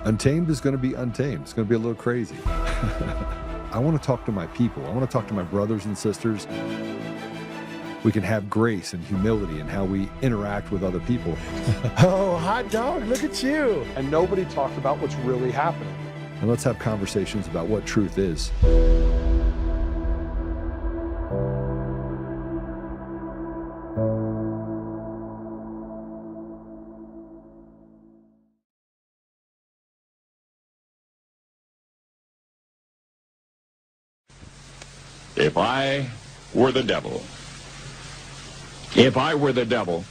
Untamed is going to be untamed. It's going to be a little crazy. I want to talk to my people. I want to talk to my brothers and sisters. We can have grace and humility in how we interact with other people. Oh, hot dog, look at you. And nobody talked about what's really happening. And let's have conversations about what truth is. If I were the devil, if I were the devil,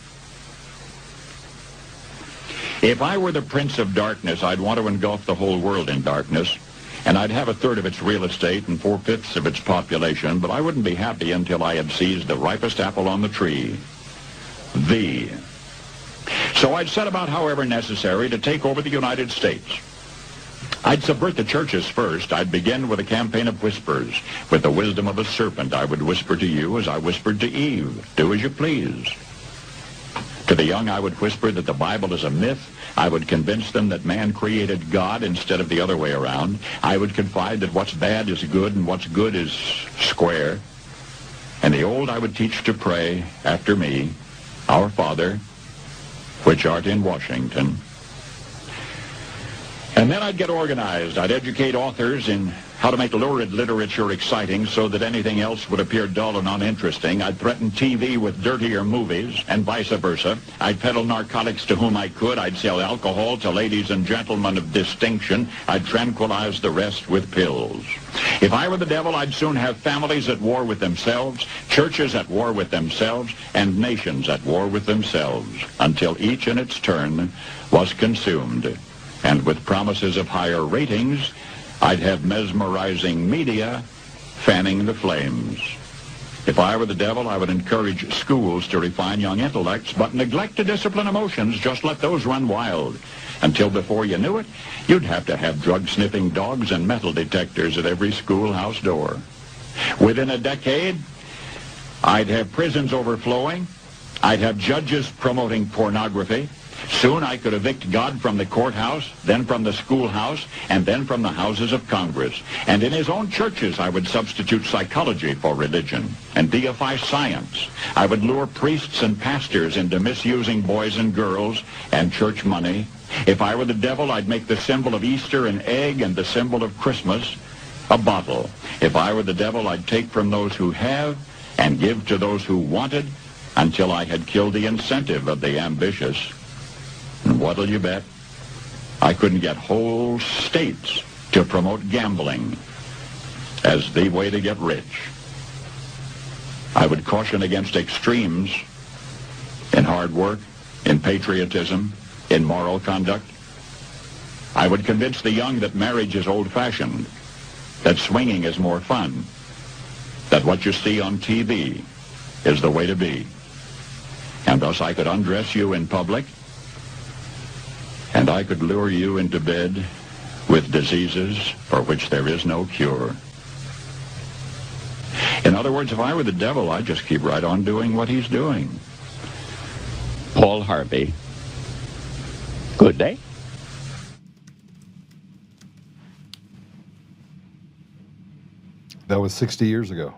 if I were the prince of darkness, I'd want to engulf the whole world in darkness, and I'd have a third of its real estate and 4/5 of its population, but I wouldn't be happy until I had seized the ripest apple on the tree, thee. So I'd set about, however necessary, to take over the United States. I'd subvert the churches first. I'd begin with a campaign of whispers. With the wisdom of a serpent, I would whisper to you as I whispered to Eve, do as you please. To the young, I would whisper that the Bible is a myth. I would convince them that man created God instead of the other way around. I would confide that what's bad is good and what's good is square. And the old I would teach to pray after me, Our Father, which art in Washington. And then I'd get organized. I'd educate authors in how to make lurid literature exciting so that anything else would appear dull and uninteresting. I'd threaten TV with dirtier movies and vice versa. I'd peddle narcotics to whom I could. I'd sell alcohol to ladies and gentlemen of distinction. I'd tranquilize the rest with pills. If I were the devil, I'd soon have families at war with themselves, churches at war with themselves, and nations at war with themselves, until each in its turn was consumed. And with promises of higher ratings, I'd have mesmerizing media fanning the flames. If I were the devil, I would encourage schools to refine young intellects, but neglect to discipline emotions. Just let those run wild. Until before you knew it, you'd have to have drug-sniffing dogs and metal detectors at every schoolhouse door. Within a decade, I'd have prisons overflowing. I'd have judges promoting pornography. Soon I could evict God from the courthouse, then from the schoolhouse, and then from the houses of Congress. And in his own churches, I would substitute psychology for religion and deify science. I would lure priests and pastors into misusing boys and girls and church money. If I were the devil, I'd make the symbol of Easter an egg and the symbol of Christmas a bottle. If I were the devil, I'd take from those who have and give to those who wanted until I had killed the incentive of the ambitious. And what'll you bet? I couldn't get whole states to promote gambling as the way to get rich. I would caution against extremes in hard work, in patriotism, in moral conduct. I would convince the young that marriage is old-fashioned, that swinging is more fun, that what you see on TV is the way to be. And thus I could undress you in public, and I could lure you into bed with diseases for which there is no cure. In other words, if I were the devil, I'd just keep right on doing what he's doing. Paul Harvey. Good day. That was 60 years ago.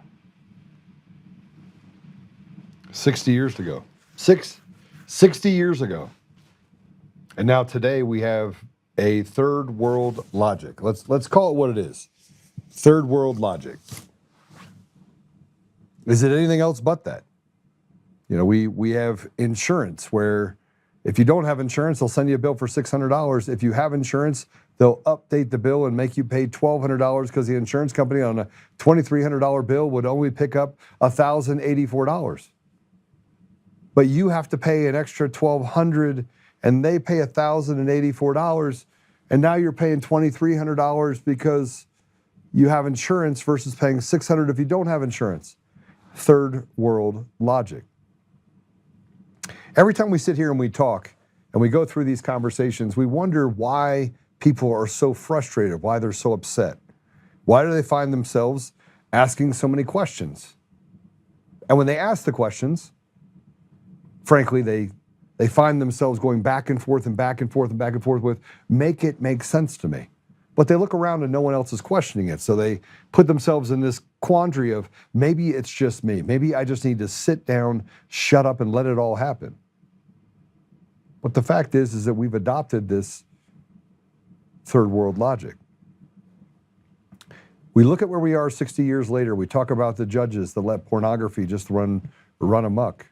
60 years ago. 60 years ago. And now today we have a third world logic. Let's call it what it is. Third world logic. Is it anything else but that? You know, we have insurance where if you don't have insurance, they'll send you a bill for $600. If you have insurance, they'll update the bill and make you pay $1,200 because the insurance company on a $2,300 bill would only pick up $1,084. But you have to pay an extra $1,200 and they pay $1,084, and now you're paying $2,300 because you have insurance versus paying $600 if you don't have insurance. Third world logic. Every time we sit here and we talk and we go through these conversations, we wonder why people are so frustrated, why they're so upset. Why do they find themselves asking so many questions? And when they ask the questions, frankly, they they find themselves going back and forth and back and forth and back and forth with, make it make sense to me. But they look around and no one else is questioning it. So they put themselves in this quandary of, maybe it's just me. Maybe I just need to sit down, shut up, and let it all happen. But the fact is that we've adopted this third world logic. We look at where we are 60 years later. We talk about the judges that let pornography just run amok.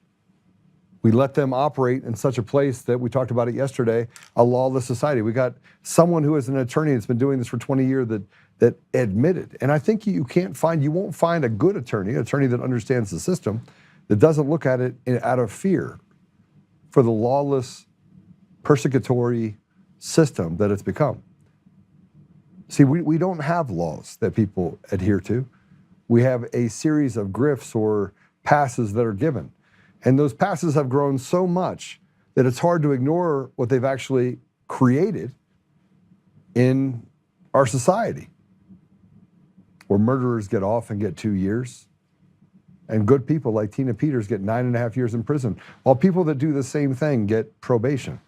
We let them operate in such a place that we talked about it yesterday, a lawless society. We got someone who is an attorney that's been doing this for 20 years that admitted, and I think you won't find a good attorney that understands the system, that doesn't look at it out of fear for the lawless, persecutory system that it's become. See, we don't have laws that people adhere to. We have a series of grifts or passes that are given. And those passes have grown so much that it's hard to ignore what they've actually created in our society, where murderers get off and get 2 years, and good people like Tina Peters get 9.5 years in prison, while people that do the same thing get probation.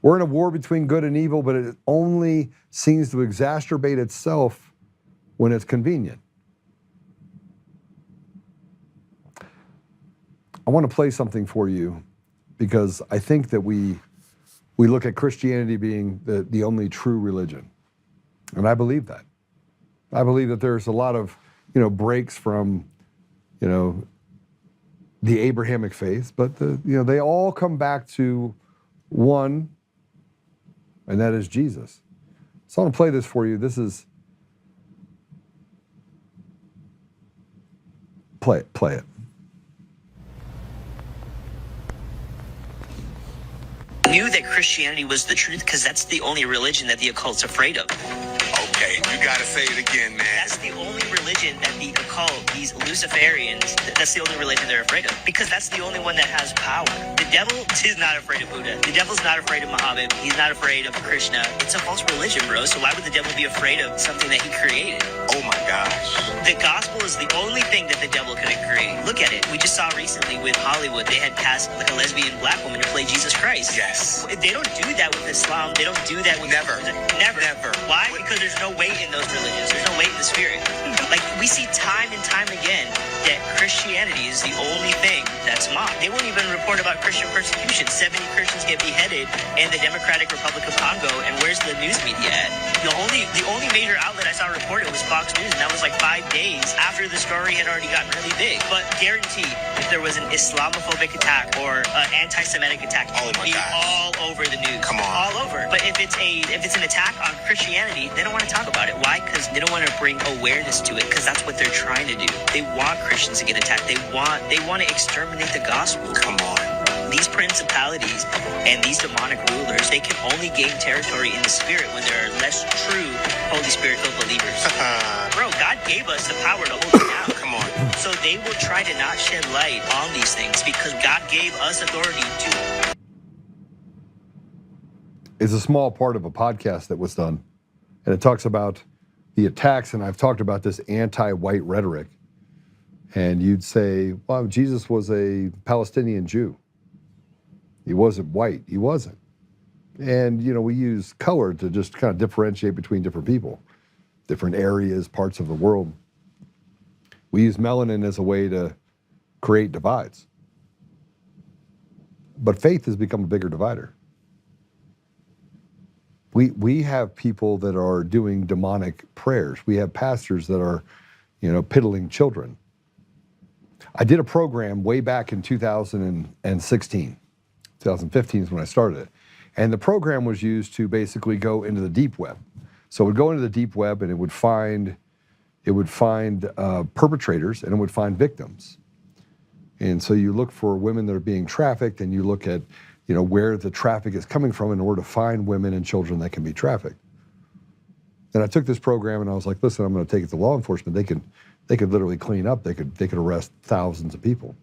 We're in a war between good and evil, but it only seems to exacerbate itself when it's convenient. I want to play something for you because I think that we look at Christianity being the only true religion. And I believe that. I believe that there's a lot of, breaks from, the Abrahamic faith, but they all come back to one, and that is Jesus. So I want to play this for you. This is, play it. Knew that Christianity was the truth because that's the only religion that the occult's afraid of. Okay, you gotta say it again, man. That's the only religion that the occult, these Luciferians, that's the only religion they're afraid of. Because that's the only one that has power. The devil is not afraid of Buddha. The devil's not afraid of Muhammad. He's not afraid of Krishna. It's a false religion, bro. So why would the devil be afraid of something that he created? Oh my gosh. The gospel is the only thing that the devil couldn't create. Look at it. We just saw recently with Hollywood, they had cast like a lesbian black woman to play Jesus Christ. Yes. They don't do that with Islam. They don't do that with... Never. Never. Why? Because there's no weight in those religions. There's no weight in the spirit. Like, we see time and time again that Christianity is the only thing that's mocked. They won't even report about Christian persecution. 70 Christians get beheaded in the Democratic Republic of Congo, and where's the news media at? The only major outlet I saw report it was Fox News, and that was like 5 days after the story had already gotten really big. But guaranteed, if there was an Islamophobic attack or an anti-Semitic attack, it would be all over the news. Come on. All over. But if it's an attack on Christianity, they don't want to talk about it. Why? Because they don't want to bring awareness to it, because that's what they're trying to do. They want Christians to get attacked. They want to exterminate the gospel. Come on. These principalities and these demonic rulers, they can only gain territory in the spirit when there are less true Holy Spirit-filled believers. Bro, God gave us the power to hold it down. Come on. So they will try to not shed light on these things because God gave us authority to. Is a small part of a podcast that was done, and it talks about the attacks, and I've talked about this anti-white rhetoric. And you'd say, well, Jesus was a Palestinian Jew. He wasn't white. He wasn't. And, we use color to just kind of differentiate between different people, different areas, parts of the world. We use melanin as a way to create divides. But faith has become a bigger divider. We have people that are doing demonic prayers. We have pastors that are, piddling children. I did a program way back in 2016. 2015 is when I started it. And the program was used to basically go into the deep web. So it would go into the deep web and it would find perpetrators and it would find victims. And so you look for women that are being trafficked and you look at where the traffic is coming from in order to find women and children that can be trafficked. And I took this program and I was like, listen, I'm going to take it to law enforcement. They could literally clean up. They could arrest thousands of people.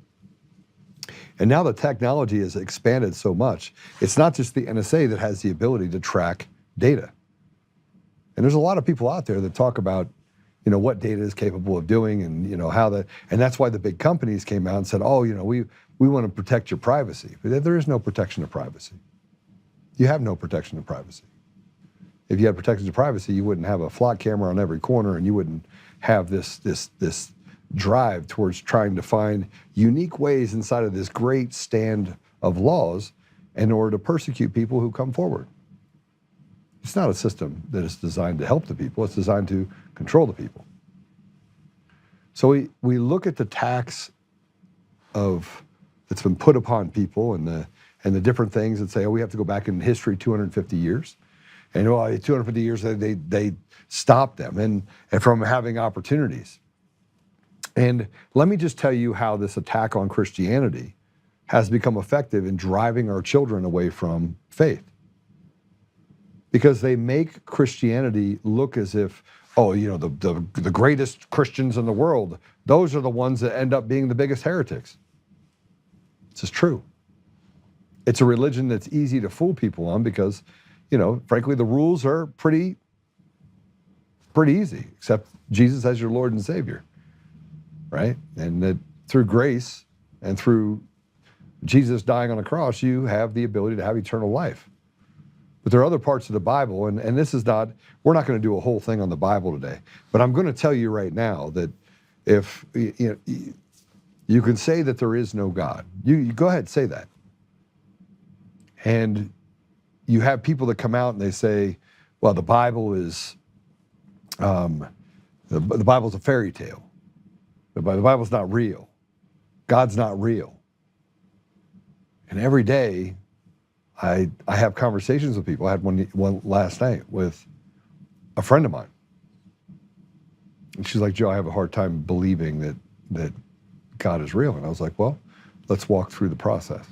And now the technology has expanded so much. It's not just the NSA that has the ability to track data. And there's a lot of people out there that talk about, what data is capable of doing and, how that, and that's why the big companies came out and said, oh, we want to protect your privacy. But there is no protection of privacy. You have no protection of privacy. If you had protection of privacy, you wouldn't have a flock camera on every corner, and you wouldn't have this drive towards trying to find unique ways inside of this great stand of laws in order to persecute people who come forward. It's not a system that is designed to help the people, it's designed to control the people. So we look at the tax that's been put upon people and the different things that say, oh, we have to go back in history 250 years. And 250 years they stopped them and from having opportunities. And let me just tell you how this attack on Christianity has become effective in driving our children away from faith. Because they make Christianity look as if, oh, the greatest Christians in the world, those are the ones that end up being the biggest heretics. This is true. It's a religion that's easy to fool people on because, frankly, the rules are pretty easy, except Jesus as your Lord and Savior, right? And that through grace and through Jesus dying on the cross, you have the ability to have eternal life. But there are other parts of the Bible, and this is not, we're not going to do a whole thing on the Bible today, but I'm going to tell you right now that if, you can say that there is no God. You go ahead, say that. And you have people that come out and they say, well, the Bible is, the Bible's a fairy tale. The Bible's not real. God's not real. And every day, I have conversations with people. I had one last night with a friend of mine. And she's like, Joe, I have a hard time believing that God is real. And I was like, well, let's walk through the process.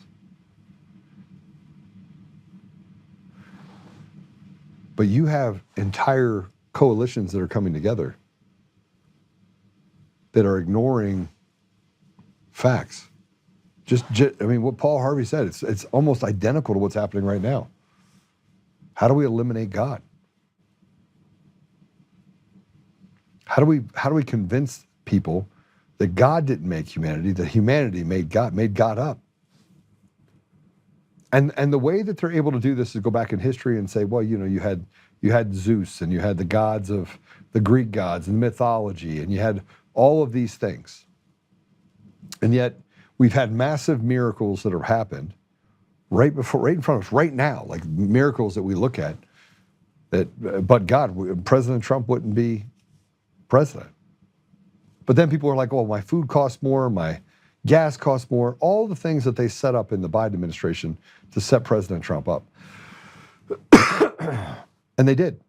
But you have entire coalitions that are coming together that are ignoring facts. What Paul Harvey said, it's almost identical to what's happening right now. How do we eliminate God? How do we convince people that God didn't make humanity, that humanity made God up? And the way that they're able to do this is go back in history and say, well, you had Zeus and you had the gods of the Greek gods and mythology, and you had all of these things. And yet we've had massive miracles that have happened right in front of us, right now, like miracles that we look at but God, President Trump wouldn't be president. But then people are like, oh, my food costs more, my gas costs more, all the things that they set up in the Biden administration to set President Trump up. And they did.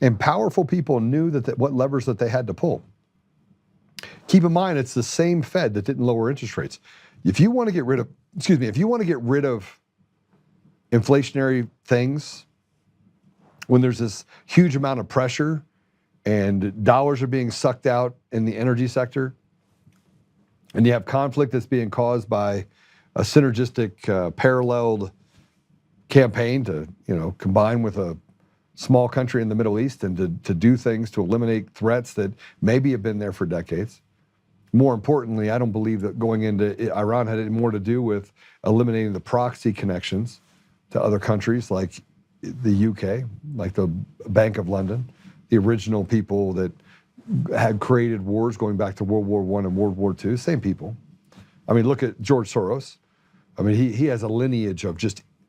And powerful people knew what levers that they had to pull. Keep in mind, it's the same Fed that didn't lower interest rates. If you want to get rid of inflationary things, when there's this huge amount of pressure and dollars are being sucked out in the energy sector, and you have conflict that's being caused by a synergistic, paralleled campaign to, combine with a small country in the Middle East and to do things to eliminate threats that maybe have been there for decades. More importantly, I don't believe that going into Iran had any more to do with eliminating the proxy connections to other countries like the UK, like the Bank of London, the original people that had created wars going back to World War I and World War II, same people. I mean, look at George Soros. I mean, he has a lineage of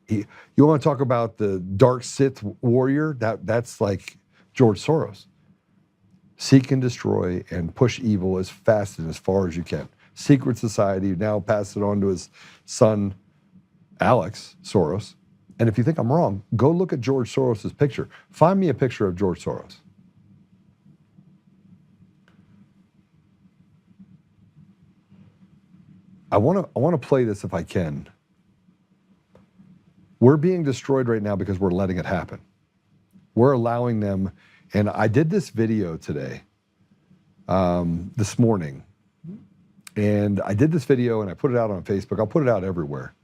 you want to talk about the dark Sith warrior? That's like George Soros. Seek and destroy and push evil as fast and as far as you can. Secret society, now pass it on to his son, Alex Soros. And if you think I'm wrong, go look at George Soros's picture. Find me a picture of George Soros. I want to play this if I can. We're being destroyed right now because we're letting it happen. We're allowing them. And I did this video today, this morning. And I did this video and I put it out on Facebook. I'll put it out everywhere.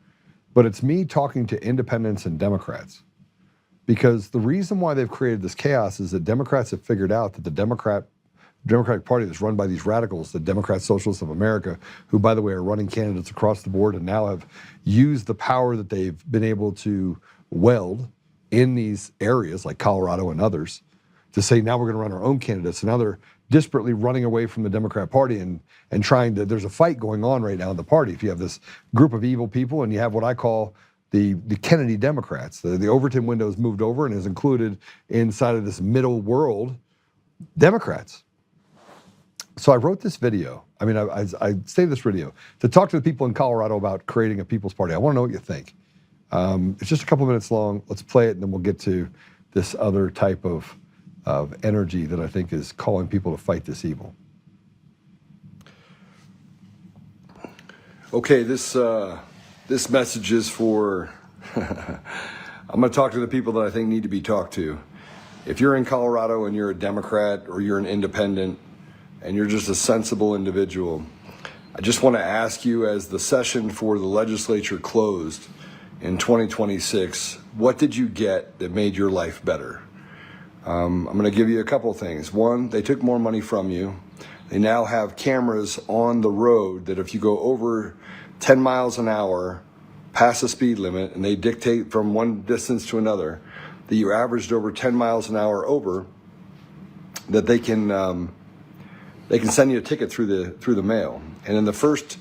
But it's me talking to independents and Democrats. Because the reason why they've created this chaos is that Democrats have figured out that the Democrat Democratic Party that's run by these radicals, the Democrat Socialists of America, who, by the way, are running candidates across the board and now have used the power that they've been able to weld in these areas like Colorado and others to say, now we're going to run our own candidates. And now they're desperately running away from the Democrat Party and trying to, there's a fight going on right now in the party. If you have this group of evil people and you have what I call the Kennedy Democrats, the Overton window has moved over and is included inside of this middle world Democrats. So I wrote this video. I mean, I saved this video to talk to the people in Colorado about creating a People's Party. I want to know what you think. It's just a couple minutes long. Let's play it and then we'll get to this other type of energy that I think is calling people to fight this evil. Okay, this message is for, I'm going to talk to the people that I think need to be talked to. If you're in Colorado and you're a Democrat or you're an independent and you're just a sensible individual, I just want to ask you, as the session for the legislature closed in 2026, what did you get that made your life better? I'm going to give you a couple things. One, they took more money from you. They now have cameras on the road that if you go over 10 miles an hour past the speed limit, and they dictate from one distance to another that you averaged over 10 miles an hour over, that they can send you a ticket through the mail. And in the first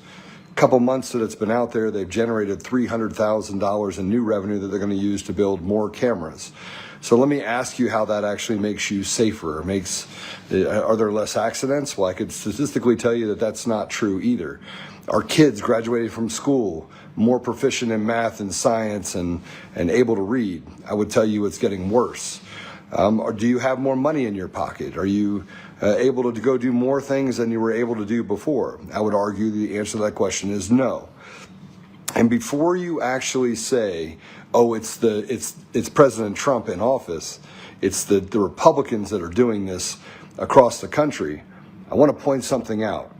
couple months that it's been out there, they've generated $300,000 in new revenue that they're going to use to build more cameras. So let me ask you how that actually makes you safer. Are there less accidents? Well, I could statistically tell you that that's not true either. Are kids graduating from school more proficient in math and science and able to read? I would tell you it's getting worse. Or do you have more money in your pocket? Are you able to go do more things than you were able to do before? I would argue the answer to that question is no. And before you actually say, oh, it's President Trump in office, it's the Republicans that are doing this across the country, I want to point something out.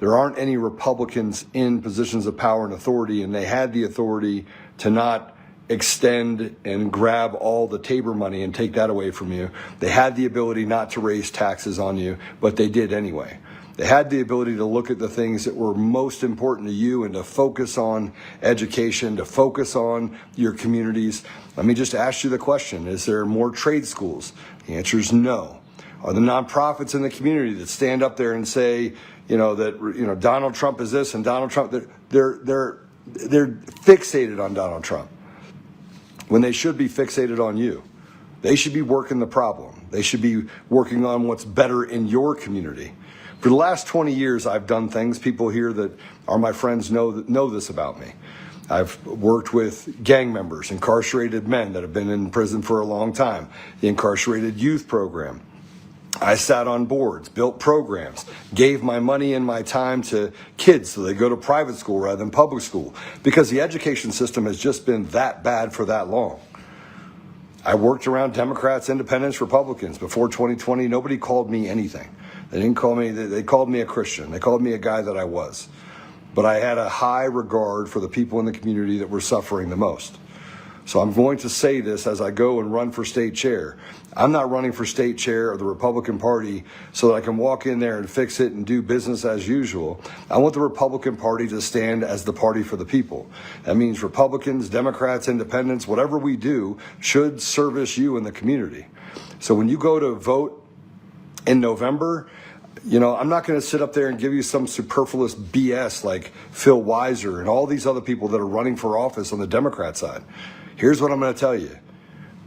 There aren't any Republicans in positions of power and authority, and they had the authority to not extend and grab all the Tabor money and take that away from you. They had the ability not to raise taxes on you, but they did anyway. They had the ability to look at the things that were most important to you and to focus on education, to focus on your communities. Let me just ask you the question, is there more trade schools? The answer is no. Are the nonprofits in the community that stand up there and say, that Donald Trump is this and Donald Trump, they're fixated on Donald Trump when they should be fixated on you. They should be working the problem. They should be working on what's better in your community. For the last 20 years, I've done things. People here that are my friends know this about me. I've worked with gang members, incarcerated men that have been in prison for a long time, the incarcerated youth program. I sat on boards, built programs, gave my money and my time to kids so they go to private school rather than public school, because the education system has just been that bad for that long. I worked around Democrats, independents, Republicans. Before 2020, nobody called me anything. They didn't call me, they called me a Christian. They called me a guy that I was. But I had a high regard for the people in the community that were suffering the most. So I'm going to say this as I go and run for state chair. I'm not running for state chair of the Republican Party so that I can walk in there and fix it and do business as usual. I want the Republican Party to stand as the party for the people. That means Republicans, Democrats, independents, whatever we do should service you in the community. So when you go to vote in November, I'm not going to sit up there and give you some superfluous BS like Phil Weiser and all these other people that are running for office on the Democrat side. Here's what I'm going to tell you.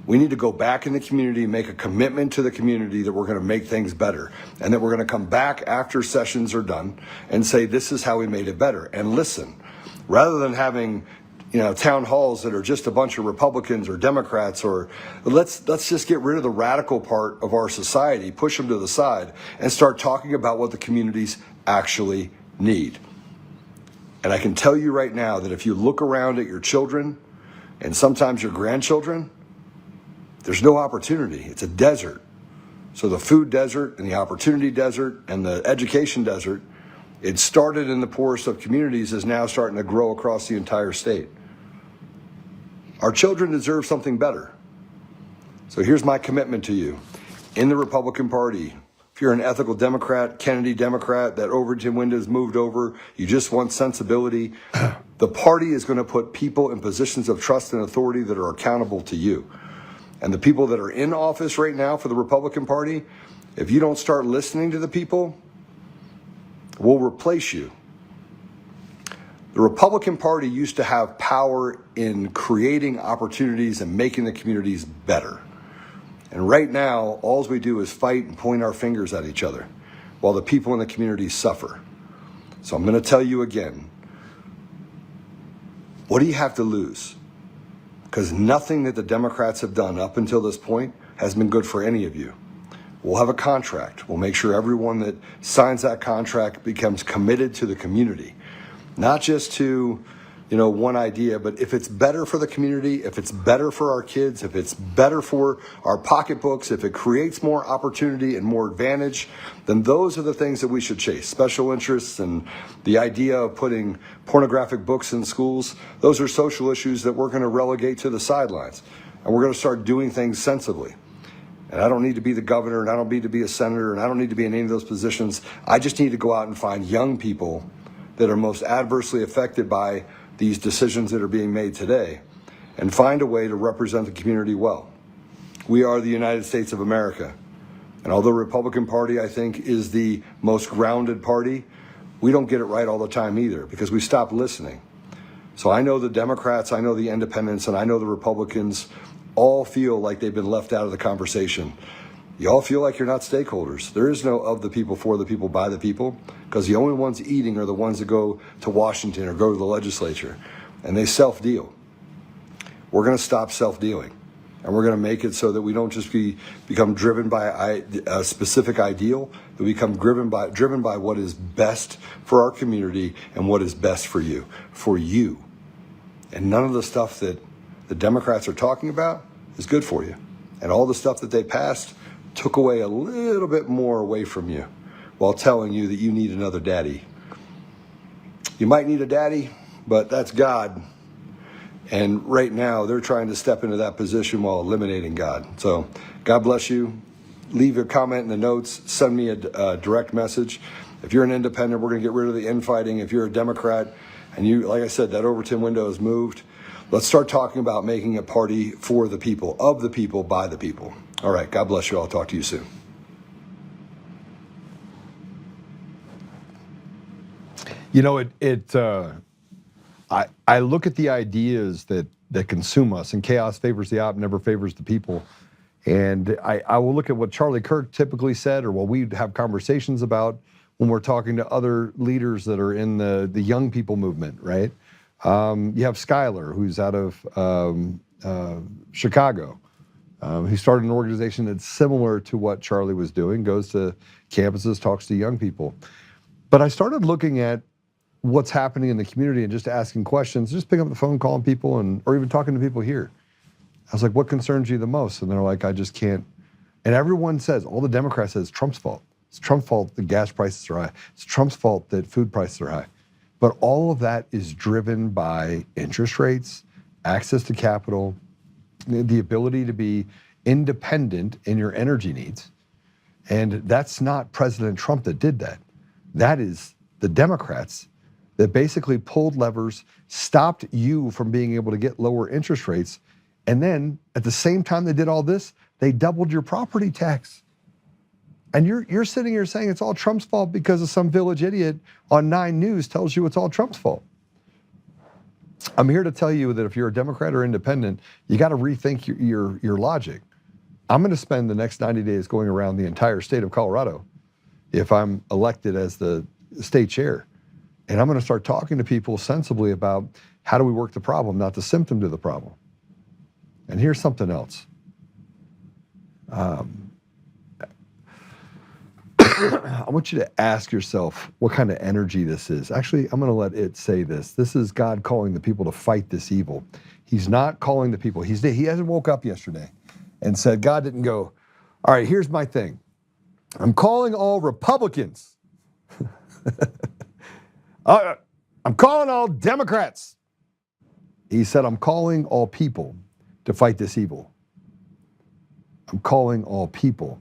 We need to go back in the community, make a commitment to the community that we're going to make things better, and that we're going to come back after sessions are done and say, this is how we made it better. And listen, rather than having town halls that are just a bunch of Republicans or Democrats, or let's just get rid of the radical part of our society, push them to the side, and start talking about what the communities actually need. And I can tell you right now that if you look around at your children and sometimes your grandchildren, there's no opportunity. It's a desert. So the food desert and the opportunity desert and the education desert, it started in the poorest of communities, is now starting to grow across the entire state. Our children deserve something better. So here's my commitment to you. In the Republican Party, if if you're an ethical Democrat, Kennedy Democrat, that Overton window's moved over, you just want sensibility, the party is going to put people in positions of trust and authority that are accountable to you. And the people that are in office right now for the Republican Party, if you don't start listening to the people, will replace you. The Republican Party used to have power in creating opportunities and making the communities better. And right now, all we do is fight and point our fingers at each other while the people in the communities suffer. So I'm going to tell you again, what do you have to lose? Because nothing that the Democrats have done up until this point has been good for any of you. We'll have a contract. We'll make sure everyone that signs that contract becomes committed to the community. Not just to, one idea, but if it's better for the community, if it's better for our kids, if it's better for our pocketbooks, if it creates more opportunity and more advantage, then those are the things that we should chase. Special interests and the idea of putting pornographic books in schools, those are social issues that we're going to relegate to the sidelines. And we're going to start doing things sensibly. And I don't need to be the governor, and I don't need to be a senator, and I don't need to be in any of those positions. I just need to go out and find young people that are most adversely affected by these decisions that are being made today and find a way to represent the community well. We are the United States of America. And although the Republican Party, I think, is the most grounded party, we don't get it right all the time either because we stop listening. So I know the Democrats, I know the independents, and I know the Republicans all feel like they've been left out of the conversation. You all feel like you're not stakeholders. There is no of the people, for the people, by the people, because the only ones eating are the ones that go to Washington or go to the legislature, and they self-deal. We're going to stop self-dealing, and we're going to make it so that we don't just become driven by a specific ideal, but we become driven by what is best for our community and what is best for you. And none of the stuff that the Democrats are talking about is good for you. And all the stuff that they passed took away a little bit more away from you while telling you that you need another daddy. You might need a daddy, but that's God. And right now, they're trying to step into that position while eliminating God. So God bless you. Leave a comment in the notes. Send me a direct message. If you're an independent, we're going to get rid of the infighting. If you're a Democrat, and you, like I said, that Overton window is moved, let's start talking about making a party for the people, of the people, by the people. All right. God bless you. I'll talk to you soon. I look at the ideas that consume us, and chaos favors the op, never favors the people. And I will look at what Charlie Kirk typically said, or what we have conversations about when we're talking to other leaders that are in the young people movement, right? You have Skylar, who's out of Chicago. He started an organization that's similar to what Charlie was doing, goes to campuses, talks to young people. But I started looking at what's happening in the community and just asking questions, just picking up the phone, calling people, or even talking to people here. I was like, what concerns you the most? And they're like, I just can't. And everyone says, all the Democrats says, Trump's fault. It's Trump's fault that gas prices are high. It's Trump's fault that food prices are high. But all of that is driven by interest rates, access to capital, the ability to be independent in your energy needs. And that's not President Trump that did that. That is the Democrats that basically pulled levers, stopped you from being able to get lower interest rates. And then at the same time they did all this, they doubled your property tax. And you're sitting here saying it's all Trump's fault because of some village idiot on 9 News tells you it's all Trump's fault. I'm here to tell you that if you're a Democrat or independent, you got to rethink your logic. I'm going to spend the next 90 days going around the entire state of Colorado if I'm elected as the state chair. And I'm going to start talking to people sensibly about how do we work the problem, not the symptom to the problem. And here's something else. I want you to ask yourself what kind of energy this is. Actually, I'm going to let it say this. This is God calling the people to fight this evil. He's not calling the people. He hasn't woke up yesterday and said, God didn't go, all right, here's my thing. I'm calling all Republicans. I'm calling all Democrats. He said, I'm calling all people to fight this evil. I'm calling all people.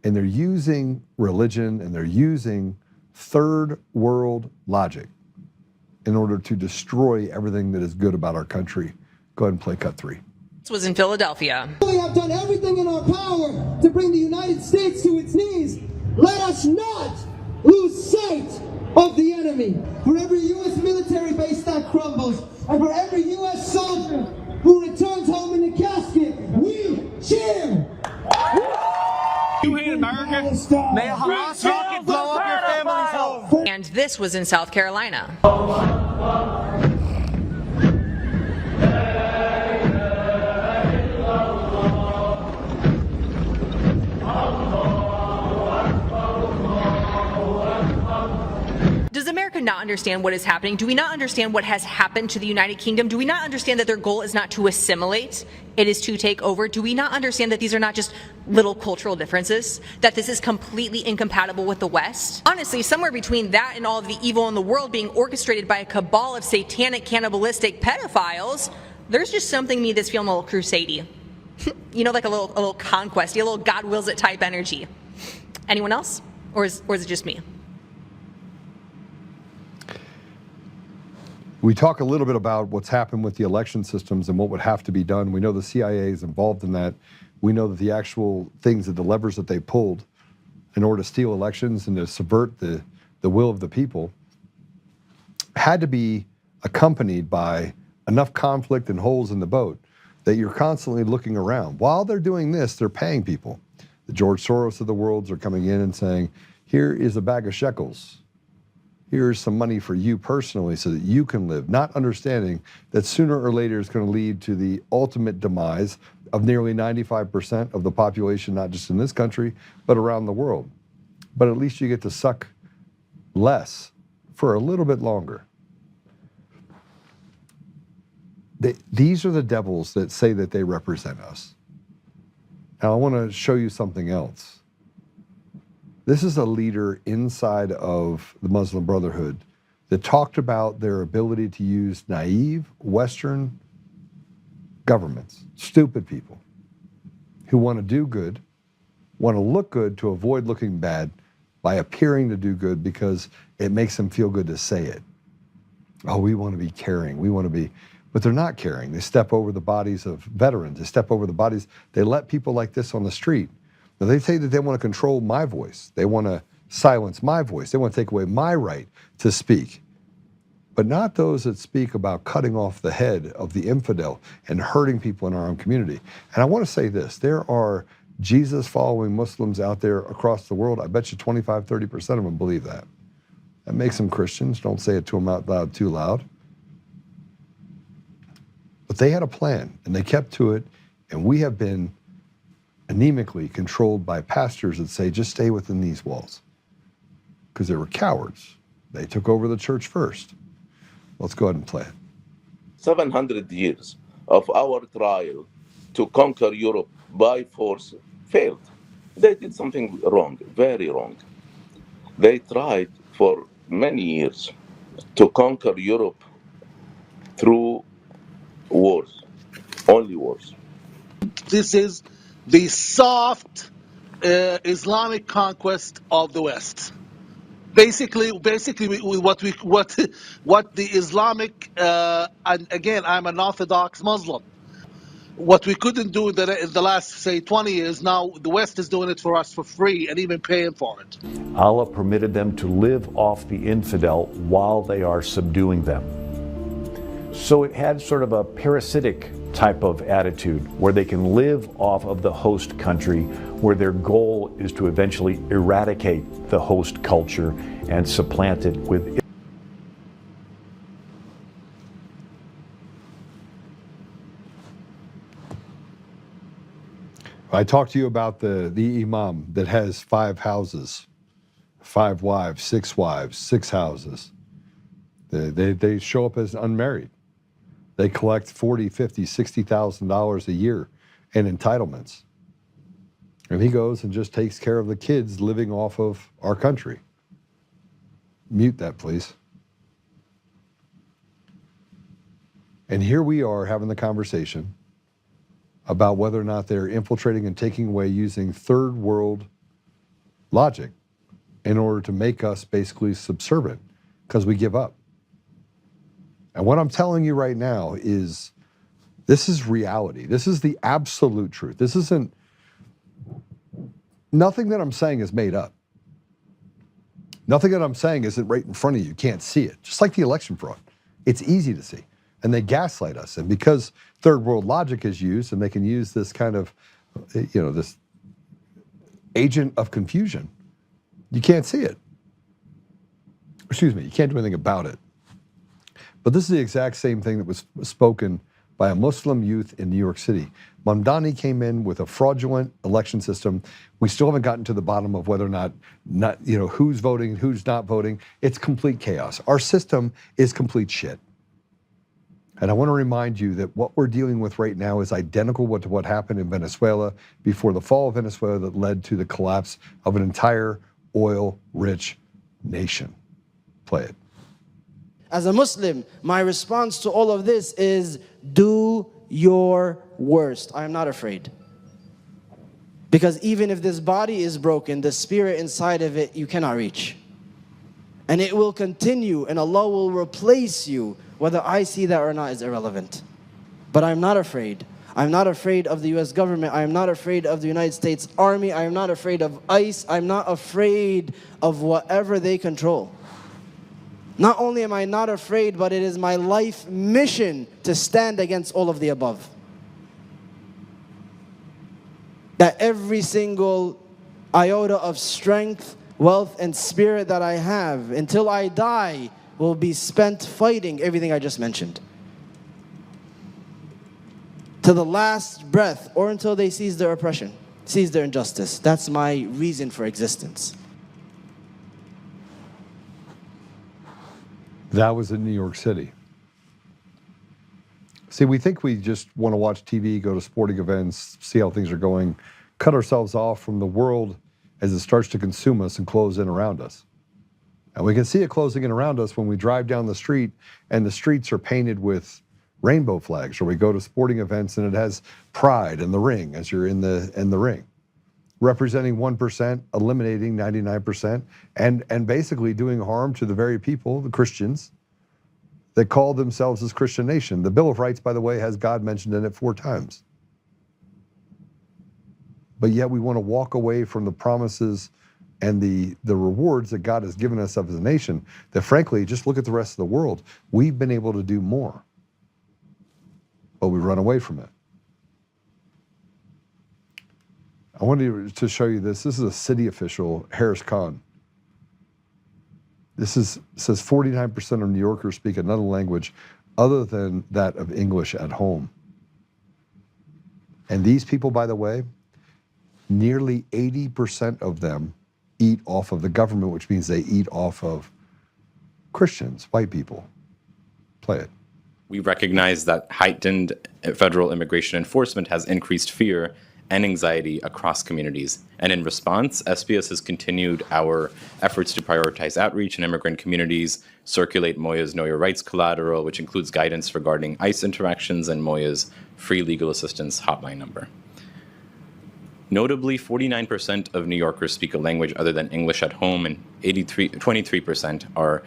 And they're using religion and they're using third world logic in order to destroy everything that is good about our country. Go ahead and play cut 3. This was in Philadelphia. We have done everything in our power to bring the United States to its knees. Let us not lose sight of the enemy. For every U.S. military base that crumbles, and for every U.S. soldier who returns home in a casket, we cheer. You hate America? May a Hamas rocket blow up your family's home. And this was in South Carolina. Does America not understand what is happening? Do we not understand what has happened to the United Kingdom? Do we not understand that their goal is not to assimilate? It is to take over? Do we not understand that these are not just little cultural differences? That this is completely incompatible with the West? Honestly, somewhere between that and all of the evil in the world being orchestrated by a cabal of satanic, cannibalistic pedophiles, there's just something in me that's feeling a little crusade-y. You know, like a little conquest, a little God wills it type energy. Anyone else? Or is it just me? We talk a little bit about what's happened with the election systems and what would have to be done. We know the CIA is involved in that. We know that the actual things, that the levers that they pulled in order to steal elections and to subvert the will of the people had to be accompanied by enough conflict and holes in the boat that you're constantly looking around. While they're doing this, they're paying people. The George Soros of the worlds are coming in and saying, here is a bag of shekels. Here's some money for you personally so that you can live, not understanding that sooner or later it's going to lead to the ultimate demise of nearly 95% of the population, not just in this country, but around the world. But at least you get to suck less for a little bit longer. These are the devils that say that they represent us. Now I want to show you something else. This is a leader inside of the Muslim Brotherhood that talked about their ability to use naive Western governments, stupid people who want to do good, want to look good to avoid looking bad by appearing to do good because it makes them feel good to say it. Oh, we want to be caring, we want to be, but they're not caring. They step over the bodies of veterans, they step over the bodies, they let people like this on the street. Now, they say that they want to control my voice. They want to silence my voice. They want to take away my right to speak. But not those that speak about cutting off the head of the infidel and hurting people in our own community. And I want to say this, there are Jesus-following Muslims out there across the world. I bet you 25, 30% of them believe that. That makes them Christians. Don't say it to them out loud too loud. But they had a plan, and they kept to it, and we have been anemically controlled by pastors that say, just stay within these walls. Because they were cowards. They took over the church first. Let's go ahead and play it. 700 years of our trial to conquer Europe by force failed. They did something wrong, very wrong. They tried for many years to conquer Europe through wars, only wars. This is the soft Islamic conquest of the West. Basically, what the Islamic and again, I'm an Orthodox Muslim. What we couldn't do in the last, say, 20 years, now the West is doing it for us for free and even paying for it. Allah permitted them to live off the infidel while they are subduing them. So it had sort of a parasitic type of attitude where they can live off of the host country, where their goal is to eventually eradicate the host culture and supplant it with. I talked to you about the imam that has 5 houses, 5 wives, 6 houses. They show up as unmarried. They collect $40,000, $50,000, $60,000 a year in entitlements. And he goes and just takes care of the kids living off of our country. Mute that, please. And here we are having the conversation about whether or not they're infiltrating and taking away using third world logic in order to make us basically subservient because we give up. And what I'm telling you right now is this is reality. This is the absolute truth. This isn't, nothing that I'm saying is made up. Nothing that I'm saying isn't right in front of you. You can't see it. Just like the election fraud. It's easy to see. And they gaslight us. And because third world logic is used and they can use this kind of, this agent of confusion, you can't see it. Excuse me, you can't do anything about it. But this is the exact same thing that was spoken by a Muslim youth in New York City. Mamdani came in with a fraudulent election system. We still haven't gotten to the bottom of whether or not who's voting, who's not voting. It's complete chaos. Our system is complete shit. And I want to remind you that what we're dealing with right now is identical to what happened in Venezuela before the fall of Venezuela that led to the collapse of an entire oil-rich nation. Play it. As a Muslim, my response to all of this is do your worst. I am not afraid. Because even if this body is broken, the spirit inside of it, you cannot reach. And it will continue, and Allah will replace you. Whether I see that or not is irrelevant. But I'm not afraid. I'm not afraid of the US government. I am not afraid of the United States Army. I am not afraid of ICE. I'm not afraid of whatever they control. Not only am I not afraid, but it is my life mission to stand against all of the above. That every single iota of strength, wealth, and spirit that I have, until I die, will be spent fighting everything I just mentioned. To the last breath, or until they cease their oppression, cease their injustice. That's my reason for existence. That was in New York City. See, we think we just want to watch TV, go to sporting events, see how things are going, cut ourselves off from the world as it starts to consume us and close in around us. And we can see it closing in around us when we drive down the street and the streets are painted with rainbow flags, or we go to sporting events and it has pride in the ring as you're in the ring. Representing 1%, eliminating 99%, and basically doing harm to the very people, the Christians, that call themselves as Christian nation. The Bill of Rights, by the way, has God mentioned in it 4 times. But yet we want to walk away from the promises and the rewards that God has given us as a nation, that frankly, just look at the rest of the world. We've been able to do more, but we run away from it. I wanted to show you this. This is a city official, Harris Khan. Says 49% of New Yorkers speak another language other than that of English at home. And these people, by the way, nearly 80% of them eat off of the government, which means they eat off of Christians, white people. Play it. We recognize that heightened federal immigration enforcement has increased fear and anxiety across communities. And in response, SPS has continued our efforts to prioritize outreach in immigrant communities, circulate Moya's Know Your Rights collateral, which includes guidance regarding ICE interactions and Moya's free legal assistance hotline number. Notably, 49% of New Yorkers speak a language other than English at home, and 23% are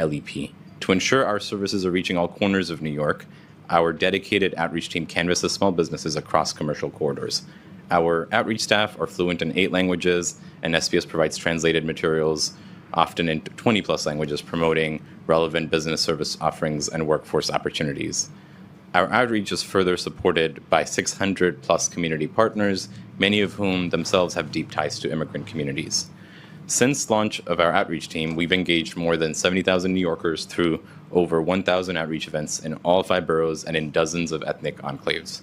LEP. To ensure our services are reaching all corners of New York, our dedicated outreach team canvasses small businesses across commercial corridors. Our outreach staff are fluent in 8 languages, and SPS provides translated materials, often in 20+ languages, promoting relevant business service offerings and workforce opportunities. Our outreach is further supported by 600+ community partners, many of whom themselves have deep ties to immigrant communities. Since launch of our outreach team, we've engaged more than 70,000 New Yorkers through over 1,000 outreach events in all 5 boroughs and in dozens of ethnic enclaves.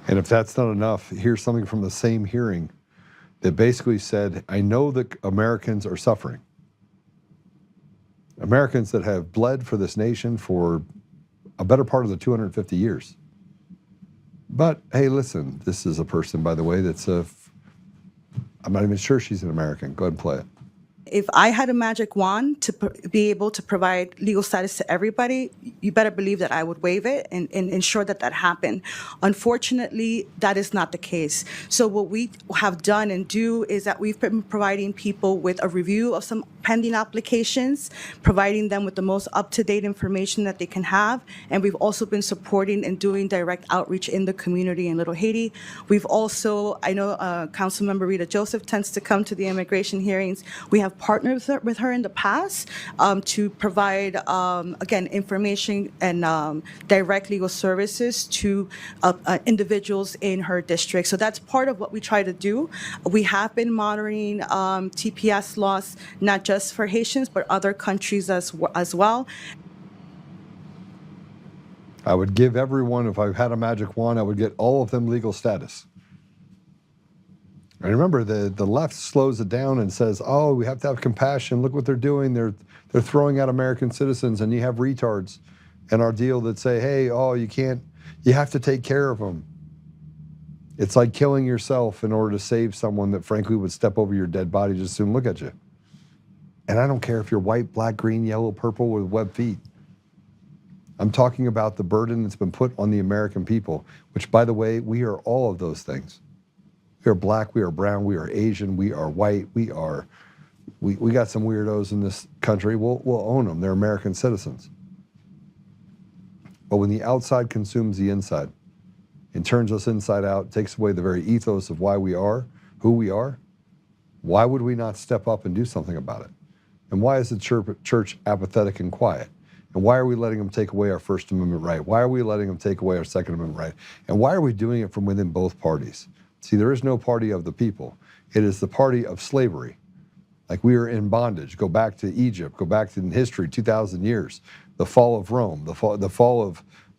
And if that's not enough, here's something from the same hearing that basically said, I know that Americans are suffering. Americans that have bled for this nation for a better part of the 250 years. But hey, listen, this is a person, by the way, I'm not even sure she's an American. Go ahead and play it. if I had a magic wand to be able to provide legal status to everybody, you better believe that I would waive it and ensure that that happened. Unfortunately, that is not the case. So what we have done and do is that we've been providing people with a review of some pending applications, providing them with the most up-to-date information that they can have, and we've also been supporting and doing direct outreach in the community in Little Haiti. We've also, I know Councilmember Rita Joseph tends to come to the immigration hearings. We have partnered with her in the past to provide, again, information and direct legal services to individuals in her district. So that's part of what we try to do. We have been monitoring TPS laws, not just for Haitians, but other countries as well. I would give everyone, if I had a magic wand, I would get all of them legal status. And remember, the left slows it down and says, oh, we have to have compassion. Look what they're doing. They're throwing out American citizens, and you have retards in our deal that say, hey, oh, you have to take care of them. It's like killing yourself in order to save someone that frankly would step over your dead body just soon look at you. And I don't care if you're white, black, green, yellow, purple with webbed feet. I'm talking about the burden that's been put on the American people, which, by the way, we are all of those things. We are black, we are brown, we are Asian, we are white, we got some weirdos in this country. We'll own them. They're American citizens. But when the outside consumes the inside and turns us inside out, takes away the very ethos of why we are, who we are, why would we not step up and do something about it? And why is the church apathetic and quiet? And why are we letting them take away our First Amendment right? Why are we letting them take away our Second Amendment right? And why are we doing it from within both parties? See, there is no party of the people. It is the party of slavery. Like we are in bondage. Go back to Egypt, go back to in history, 2,000 years. The fall of Rome, the fall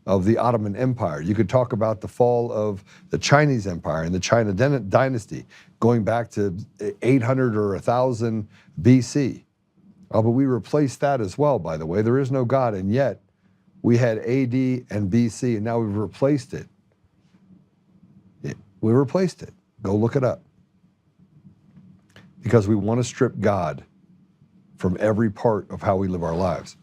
of the Ottoman Empire. You could talk about the fall of the Chinese Empire and the China dynasty, going back to 800 or 1000 BC. Oh, but we replaced that as well, by the way. There is no God, and yet we had AD and BC, and now we've replaced it. We replaced it. Go look it up. Because we want to strip God from every part of how we live our lives.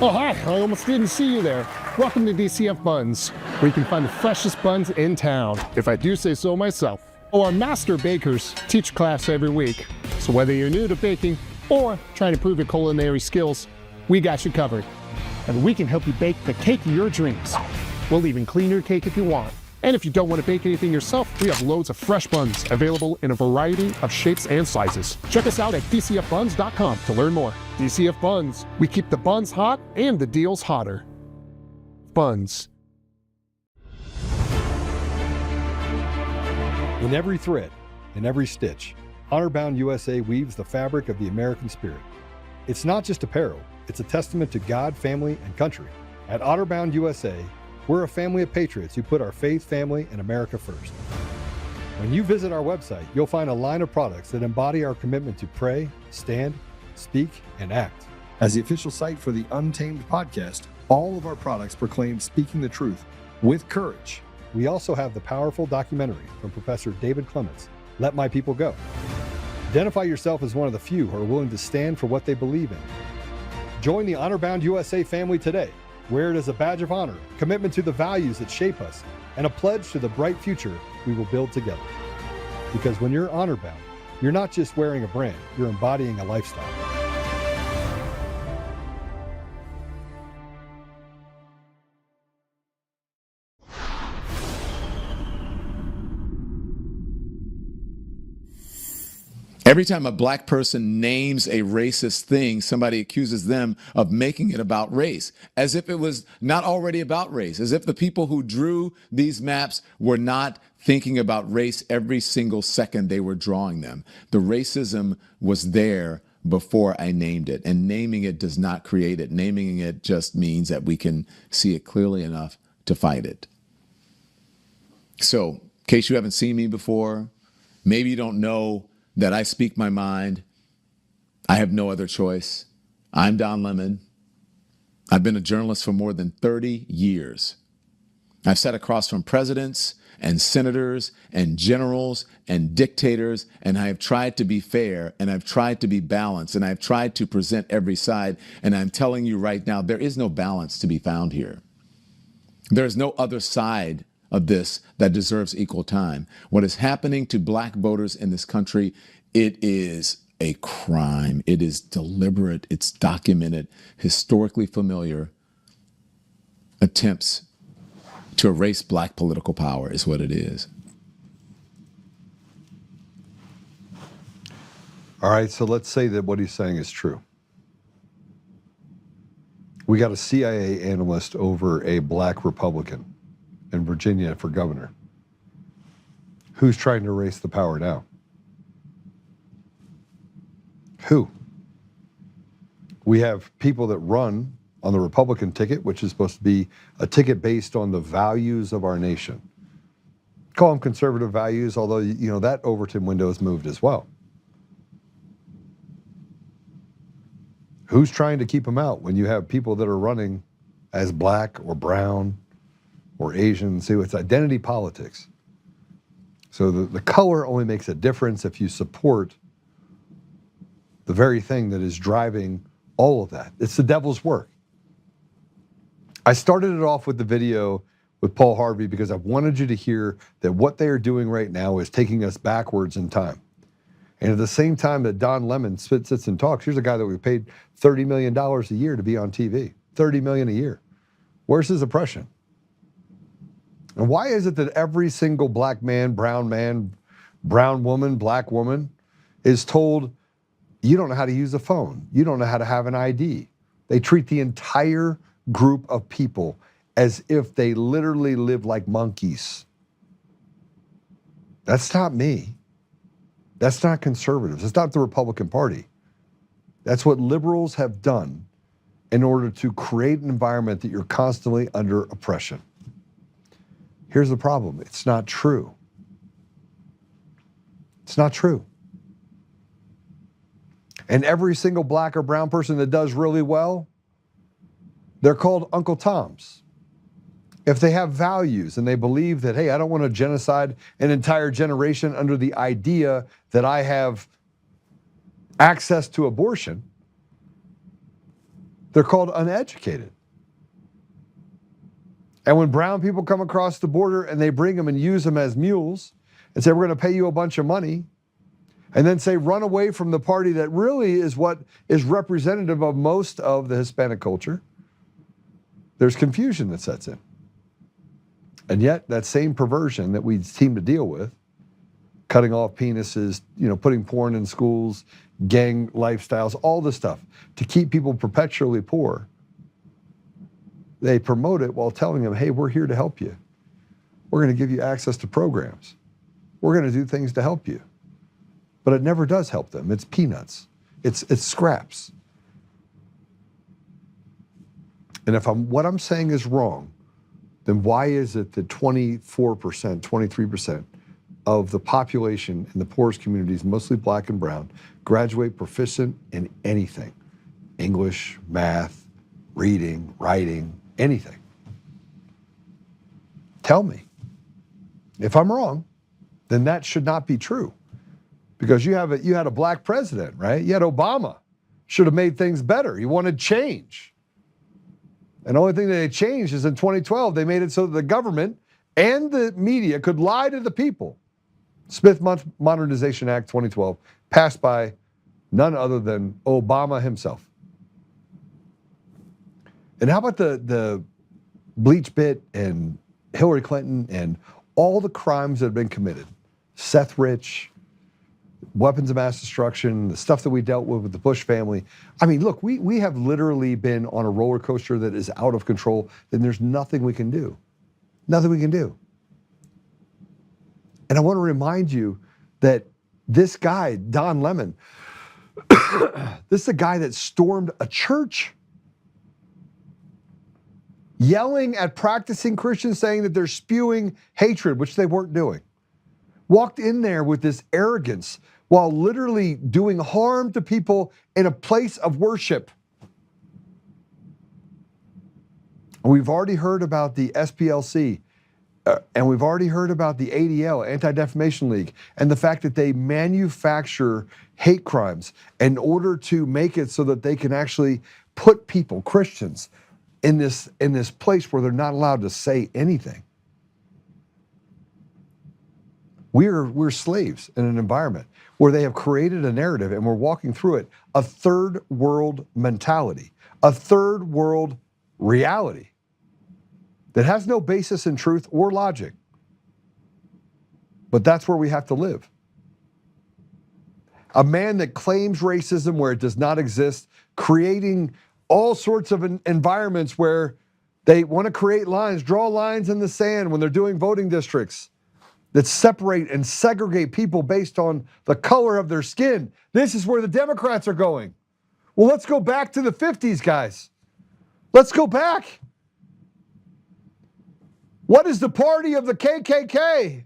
Oh, hi, I almost didn't see you there. Welcome to DCF Buns, where you can find the freshest buns in town, if I do say so myself. Oh, our master bakers teach class every week. So whether you're new to baking or trying to improve your culinary skills, we got you covered. And we can help you bake the cake of your dreams. We'll even clean your cake if you want. And if you don't want to bake anything yourself, we have loads of fresh buns available in a variety of shapes and sizes. Check us out at dcfbuns.com to learn more. DCF Buns, we keep the buns hot and the deals hotter. Buns. In every thread, in every stitch, Honor-Bound USA weaves the fabric of the American spirit. It's not just apparel, it's a testament to God, family, and country. At Honor-Bound USA, we're a family of patriots who put our faith, family, and America first. When you visit our website, you'll find a line of products that embody our commitment to pray, stand, speak, and act. As the official site for the Untamed podcast, all of our products proclaim speaking the truth with courage. We also have the powerful documentary from Professor David Clements, Let My People Go. Identify yourself as one of the few who are willing to stand for what they believe in. Join the Honor-Bound USA family today. Wear it as a badge of honor, commitment to the values that shape us, and a pledge to the bright future we will build together. Because when you're honor-bound, you're not just wearing a brand, you're embodying a lifestyle. Every time a black person names a racist thing, somebody accuses them of making it about race, as if it was not already about race, as if the people who drew these maps were not thinking about race every single second they were drawing them. The racism was there before I named it, and naming it does not create it. Naming it just means that we can see it clearly enough to fight it. So, in case you haven't seen me before, maybe you don't know that I speak my mind. I have no other choice. I'm Don Lemon. I've been a journalist for more than 30 years. I've sat across from presidents and senators and generals and dictators, and I have tried to be fair, and I've tried to be balanced, and I've tried to present every side. And I'm telling you right now, there is no balance to be found here. There is no other side of this that deserves equal time. What is happening to black voters in this country, it is a crime. It is deliberate. It's documented, historically familiar attempts to erase black political power is what it is. All right, so let's say that what he's saying is true. We got a CIA analyst over a black Republican in Virginia for governor. Who's trying to erase the power now? Who? We have people that run on the Republican ticket, which is supposed to be a ticket based on the values of our nation. Call them conservative values, although, you know, that Overton window has moved as well. Who's trying to keep them out when you have people that are running as black or brown or Asian? See, it's identity politics. So the color only makes a difference if you support the very thing that is driving all of that. It's the devil's work. I started it off with the video with Paul Harvey because I wanted you to hear that what they are doing right now is taking us backwards in time. And at the same time that Don Lemon sits and talks, here's a guy that we paid $30 million a year to be on TV. $30 million a year. Where's his oppression? And why is it that every single black man, brown woman, black woman is told, you don't know how to use a phone. You don't know how to have an ID. They treat the entire group of people as if they literally live like monkeys. That's not me. That's not conservatives. It's not the Republican Party. That's what liberals have done in order to create an environment that you're constantly under oppression. Here's the problem. It's not true. It's not true. And every single black or brown person that does really well, they're called Uncle Toms. If they have values and they believe that, hey, I don't want to genocide an entire generation under the idea that I have access to abortion, they're called uneducated. And when brown people come across the border and they bring them and use them as mules and say, we're going to pay you a bunch of money, and then say, run away from the party that really is what is representative of most of the Hispanic culture, there's confusion that sets in. And yet that same perversion that we seem to deal with, cutting off penises, you know, putting porn in schools, gang lifestyles, all this stuff to keep people perpetually poor, they promote it while telling them, hey, we're here to help you. We're going to give you access to programs. We're going to do things to help you. But it never does help them. It's peanuts. It's scraps. And if what I'm saying is wrong, then why is it that 24%, 23% of the population in the poorest communities, mostly black and brown, graduate proficient in anything? English, math, reading, writing, anything. Tell me. If I'm wrong, then that should not be true. Because you had a black president, right? You had Obama. Should have made things better. He wanted change. And the only thing that they changed is in 2012, they made it so that the government and the media could lie to the people. Smith Modernization Act 2012, passed by none other than Obama himself. And how about the bleach bit and Hillary Clinton and all the crimes that have been committed? Seth Rich, weapons of mass destruction, the stuff that we dealt with the Bush family. I mean, look, we have literally been on a roller coaster that is out of control, and there's nothing we can do. Nothing we can do. And I want to remind you that this guy, Don Lemon, this is a guy that stormed a church yelling at practicing Christians saying that they're spewing hatred, which they weren't doing. Walked in there with this arrogance while literally doing harm to people in a place of worship. We've already heard about the SPLC and we've already heard about the ADL, Anti-Defamation League, and the fact that they manufacture hate crimes in order to make it so that they can actually put people, Christians, in this place where they're not allowed to say anything. We're slaves in an environment where they have created a narrative and we're walking through it, a third world mentality, a third world reality that has no basis in truth or logic. But that's where we have to live. A man that claims racism where it does not exist, creating all sorts of environments where they want to create lines, draw lines in the sand when they're doing voting districts that separate and segregate people based on the color of their skin. This is where the Democrats are going. Well, let's go back to the 50s, guys. Let's go back. What is the party of the KKK?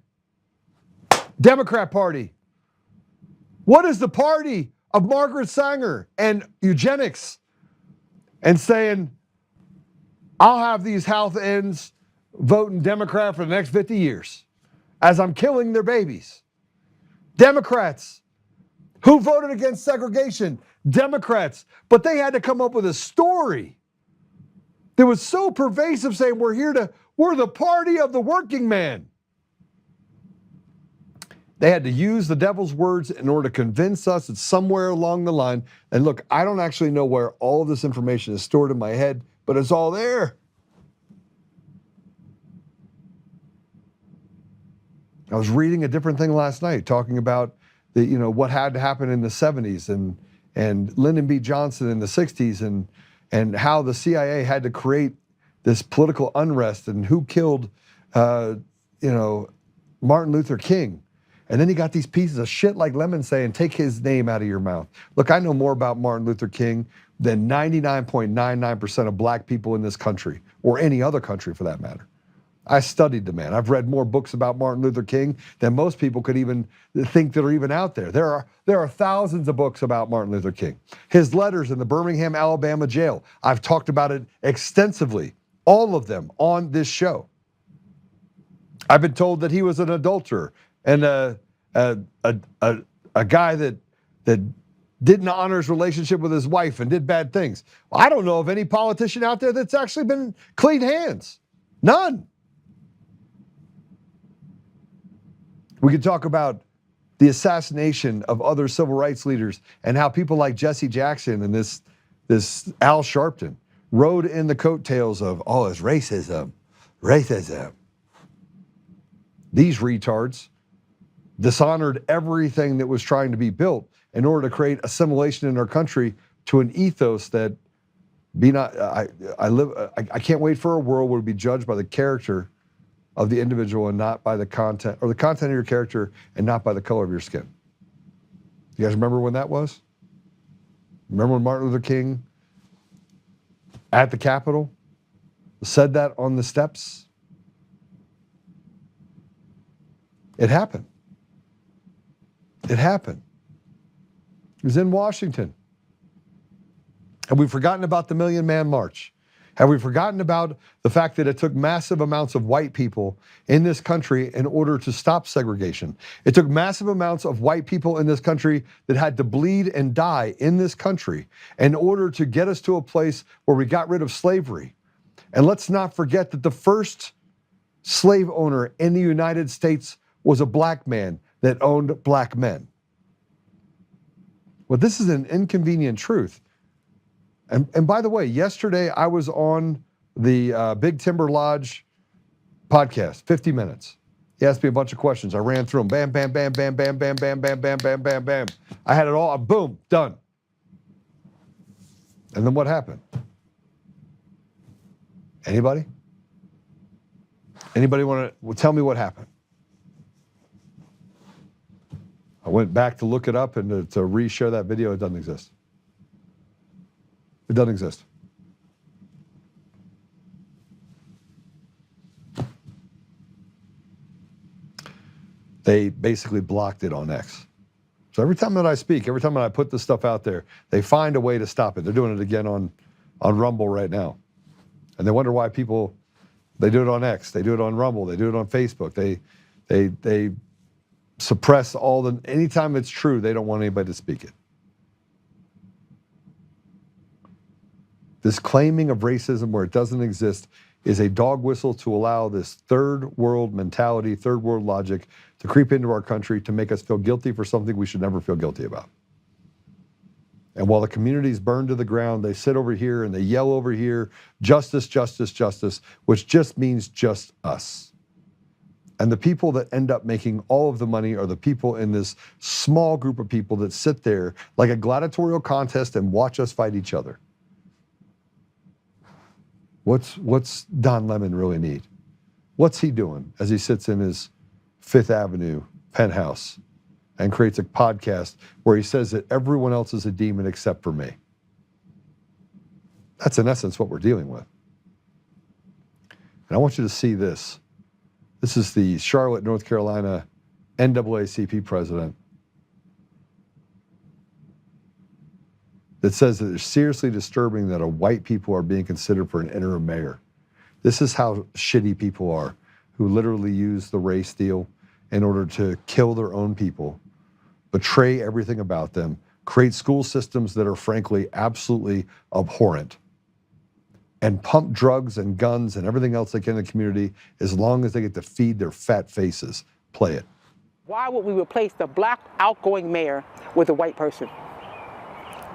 Democrat Party. What is the party of Margaret Sanger and eugenics and saying, I'll have these health ends voting Democrat for the next 50 years as I'm killing their babies? Democrats. Who voted against segregation? Democrats. But they had to come up with a story that was so pervasive, saying we're the party of the working man. They had to use the devil's words in order to convince us that somewhere along the line, and look, I don't actually know where all of this information is stored in my head, but it's all there. I was reading a different thing last night, talking about what had to happen in the 70s and Lyndon B. Johnson in the 60s and how the CIA had to create this political unrest and who killed Martin Luther King. And then you got these pieces of shit like Lemon saying, take his name out of your mouth. Look, I know more about Martin Luther King than 99.99% of black people in this country, or any other country for that matter. I studied the man. I've read more books about Martin Luther King than most people could even think that are even out there. There are thousands of books about Martin Luther King. His letters in the Birmingham, Alabama jail. I've talked about it extensively, all of them on this show. I've been told that he was an adulterer and a guy that didn't honor his relationship with his wife and did bad things. Well, I don't know of any politician out there that's actually been clean hands. None. We could talk about the assassination of other civil rights leaders and how people like Jesse Jackson and this Al Sharpton rode in the coattails of, it's racism. These retards dishonored everything that was trying to be built in order to create assimilation in our country to an ethos that I can't wait for a world where we be judged by the character of the individual and not by the content, or the content of your character and not by the color of your skin. You guys remember when that was? Remember when Martin Luther King at the Capitol said that on the steps? It happened. It happened. It was in Washington. Have we forgotten about the Million Man March? Have we forgotten about the fact that it took massive amounts of white people in this country in order to stop segregation? It took massive amounts of white people in this country that had to bleed and die in this country in order to get us to a place where we got rid of slavery. And let's not forget that the first slave owner in the United States was a black man that owned black men. Well, this is an inconvenient truth. And by the way, yesterday I was on the Big Timber Lodge podcast, 50 minutes. He asked me a bunch of questions. I ran through them. Bam, bam, bam, bam, bam, bam, bam, bam, bam, bam, bam, bam. I had it all. Boom, done. And then what happened? Anybody? Anybody want to tell me what happened? I went back to look it up and to re-share that video. It doesn't exist. It doesn't exist. They basically blocked it on X. So every time that I speak, every time that I put this stuff out there, they find a way to stop it. They're doing it again on Rumble right now. And they wonder why people They do it on X. They do it on Rumble. They do it on Facebook. They suppress anytime it's true, they don't want anybody to speak it. This claiming of racism where it doesn't exist is a dog whistle to allow this third world mentality, third world logic to creep into our country to make us feel guilty for something we should never feel guilty about. And while the communities burn to the ground, they sit over here and they yell over here, justice, justice, justice, which just means just us. And the people that end up making all of the money are the people in this small group of people that sit there like a gladiatorial contest and watch us fight each other. What's Don Lemon really need? What's he doing as he sits in his Fifth Avenue penthouse and creates a podcast where he says that everyone else is a demon except for me? That's in essence what we're dealing with. And I want you to see this. This is the Charlotte, North Carolina NAACP president that says that it's seriously disturbing that white people are being considered for an interim mayor. This is how shitty people are, who literally use the race deal in order to kill their own people, betray everything about them, create school systems that are frankly absolutely abhorrent, and pump drugs and guns and everything else they can in the community as long as they get to feed their fat faces. Play it. Why would we replace the black outgoing mayor with a white person?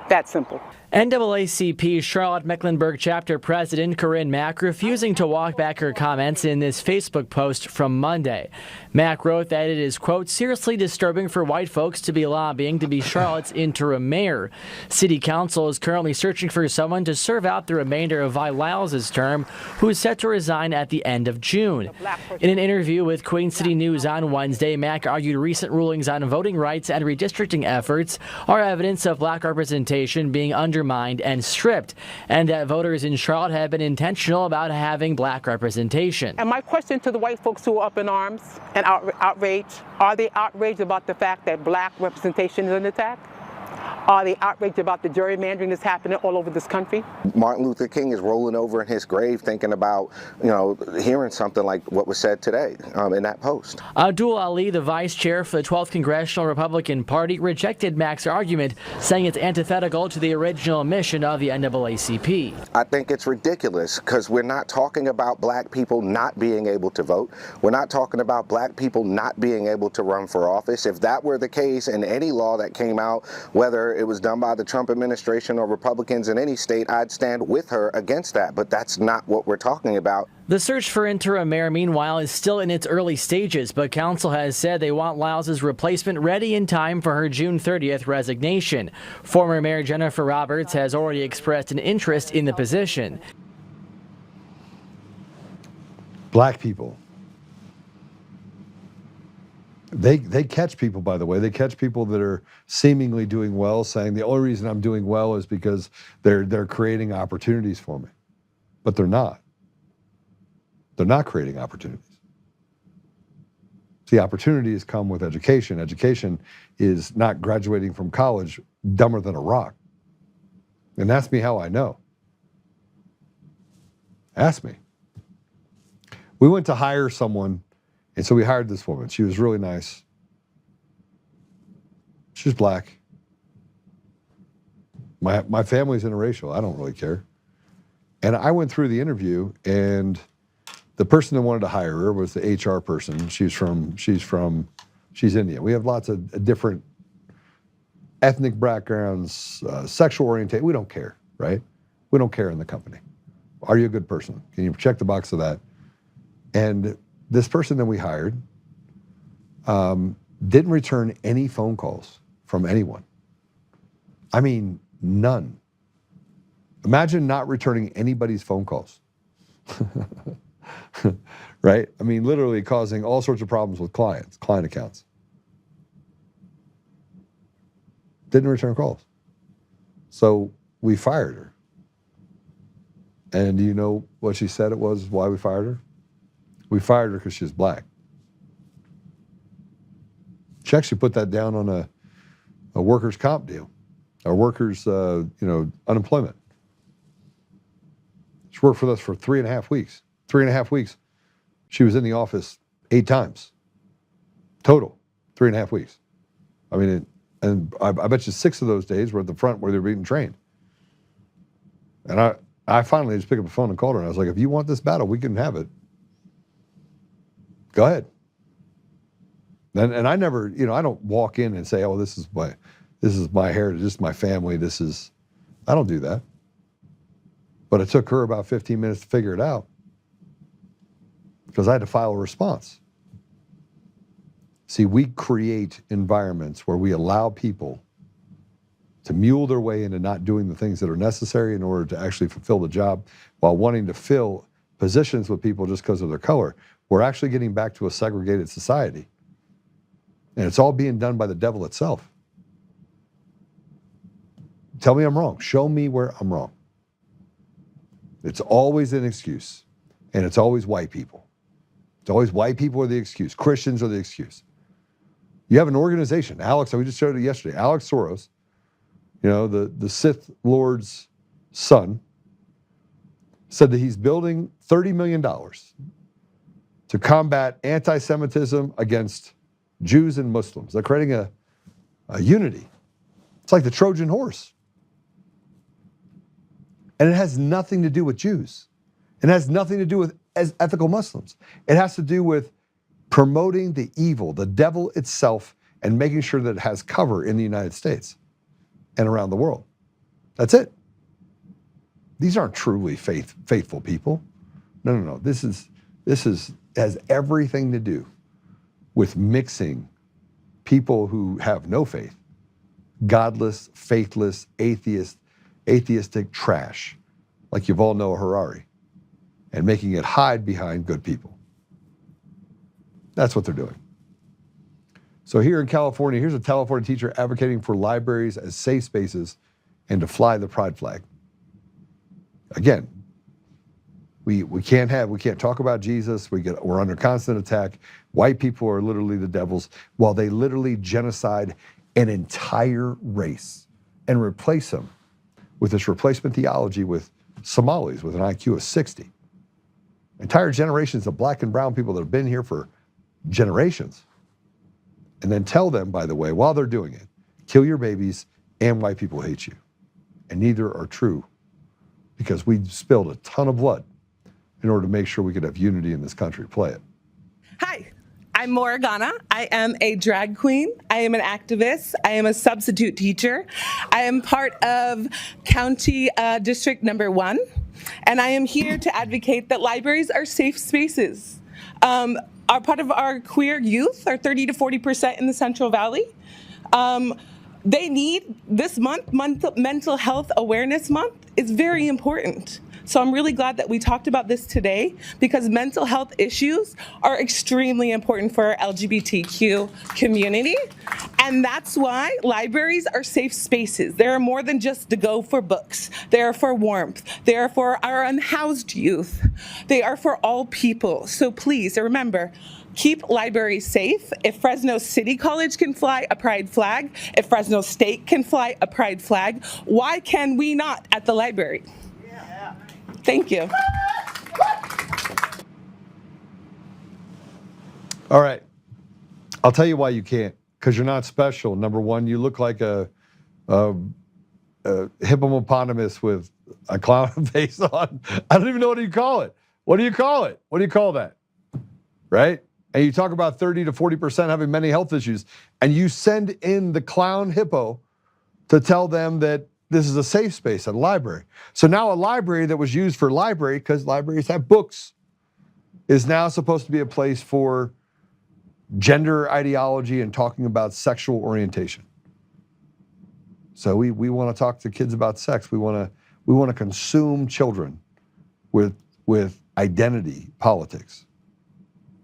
That simple. NAACP Charlotte Mecklenburg chapter president Corinne Mack refusing to walk back her comments in this Facebook post from Monday. Mack wrote that it is, quote, seriously disturbing for white folks to be lobbying to be Charlotte's interim mayor. City Council is currently searching for someone to serve out the remainder of Vi Lyles' term, who is set to resign at the end of June. In an interview with Queen City News on Wednesday, Mack argued recent rulings on voting rights and redistricting efforts are evidence of black representation being undermined and stripped, and that voters in Charlotte have been intentional about having black representation. And my question to the white folks who are up in arms and outraged, are they outraged about the fact that black representation is under attack? Are they outraged about the gerrymandering that's happening all over this country? Martin Luther King is rolling over in his grave thinking about, hearing something like what was said today in that post. Abdul Ali, the vice chair for the 12th Congressional Republican Party, rejected Mack's argument, saying it's antithetical to the original mission of the NAACP. I think it's ridiculous because we're not talking about black people not being able to vote. We're not talking about black people not being able to run for office. If that were the case in any law that came out, whether it was done by the Trump administration or Republicans in any state, I'd stand with her against that. But that's not what we're talking about. The search for interim mayor, meanwhile, is still in its early stages, but council has said they want Lyles' replacement ready in time for her June 30th resignation. Former Mayor Jennifer Roberts has already expressed an interest in the position. Black people. They catch people, by the way. They catch people that are seemingly doing well, saying the only reason I'm doing well is because they're creating opportunities for me. But they're not. They're not creating opportunities. See, opportunities come with education. Education is not graduating from college dumber than a rock. And ask me how I know. Ask me. We went to hire someone. And so we hired this woman. She was really nice. She was black. My family's interracial. I don't really care. And I went through the interview, and the person that wanted to hire her was the HR person. She's Indian. We have lots of different ethnic backgrounds, sexual orientation. We don't care, right? We don't care in the company. Are you a good person? Can you check the box of that? And this person that we hired didn't return any phone calls from anyone. I mean, none. Imagine not returning anybody's phone calls. Right? I mean, literally causing all sorts of problems with client accounts. Didn't return calls. So we fired her. And do you know what she said it was why we fired her? We fired her because she was black. She actually put that down on a workers' comp deal, or workers' unemployment. She worked for us for 3.5 weeks. 3.5 weeks, she was in the office 8 times. Total, 3.5 weeks. I mean, and I bet you 6 of those days were at the front where they were being trained. And I finally just picked up the phone and called her, and I was like, if you want this battle, we can have it. Go ahead. And I never, you know, I don't walk in and say, oh, this is my heritage, this is my family, I don't do that. But it took her about 15 minutes to figure it out because I had to file a response. See, we create environments where we allow people to mule their way into not doing the things that are necessary in order to actually fulfill the job while wanting to fill positions with people just because of their color. We're actually getting back to a segregated society. And it's all being done by the devil itself. Tell me I'm wrong. Show me where I'm wrong. It's always an excuse. And it's always white people. It's always white people are the excuse. Christians are the excuse. You have an organization, Alex, we just showed it yesterday, Alex Soros, you know, the Sith Lord's son, said that he's building $30 million to combat anti-Semitism against Jews and Muslims. They're creating a unity. It's like the Trojan horse. And it has nothing to do with Jews. It has nothing to do with ethical Muslims. It has to do with promoting the evil, the devil itself, and making sure that it has cover in the United States and around the world. That's it. These aren't truly faithful people. No. This has everything to do with mixing people who have no faith, godless, faithless, atheistic trash, like Yuval Noah Harari, and making it hide behind good people. That's what they're doing. So here in California, here's a California teacher advocating for libraries as safe spaces and to fly the pride flag. Again, we can't talk about Jesus. We're under constant attack. White people are literally the devils, while they literally genocide an entire race and replace them with this replacement theology with Somalis with an IQ of 60. Entire generations of black and brown people that have been here for generations. And then tell them, by the way, while they're doing it, kill your babies and white people hate you. And neither are true, because we spilled a ton of blood in order to make sure we could have unity in this country. Play it. Hi, I'm Morgana. I am a drag queen. I am an activist. I am a substitute teacher. I am part of County District Number 1, and I am here to advocate that libraries are safe spaces. Our part of our queer youth are 30 to 40% in the Central Valley. They need this month, Mental Health Awareness Month, is very important. So I'm really glad that we talked about this today, because mental health issues are extremely important for our LGBTQ community. And that's why libraries are safe spaces. They are more than just to go for books. They are for warmth. They are for our unhoused youth. They are for all people. So please remember, keep libraries safe. If Fresno City College can fly a pride flag, if Fresno State can fly a pride flag, why can we not at the library? Thank you. All right. I'll tell you why you can't. Because you're not special. Number one, you look like a hippopotamus with a clown face on. I don't even know what you call it. What do you call it? What do you call that? Right? And you talk about 30 to 40% having mental health issues, and you send in the clown hippo to tell them that this is a safe space at a library. So now a library that was used for library, because libraries have books, is now supposed to be a place for gender ideology and talking about sexual orientation. So we want to talk to kids about sex. We want to consume children with identity politics.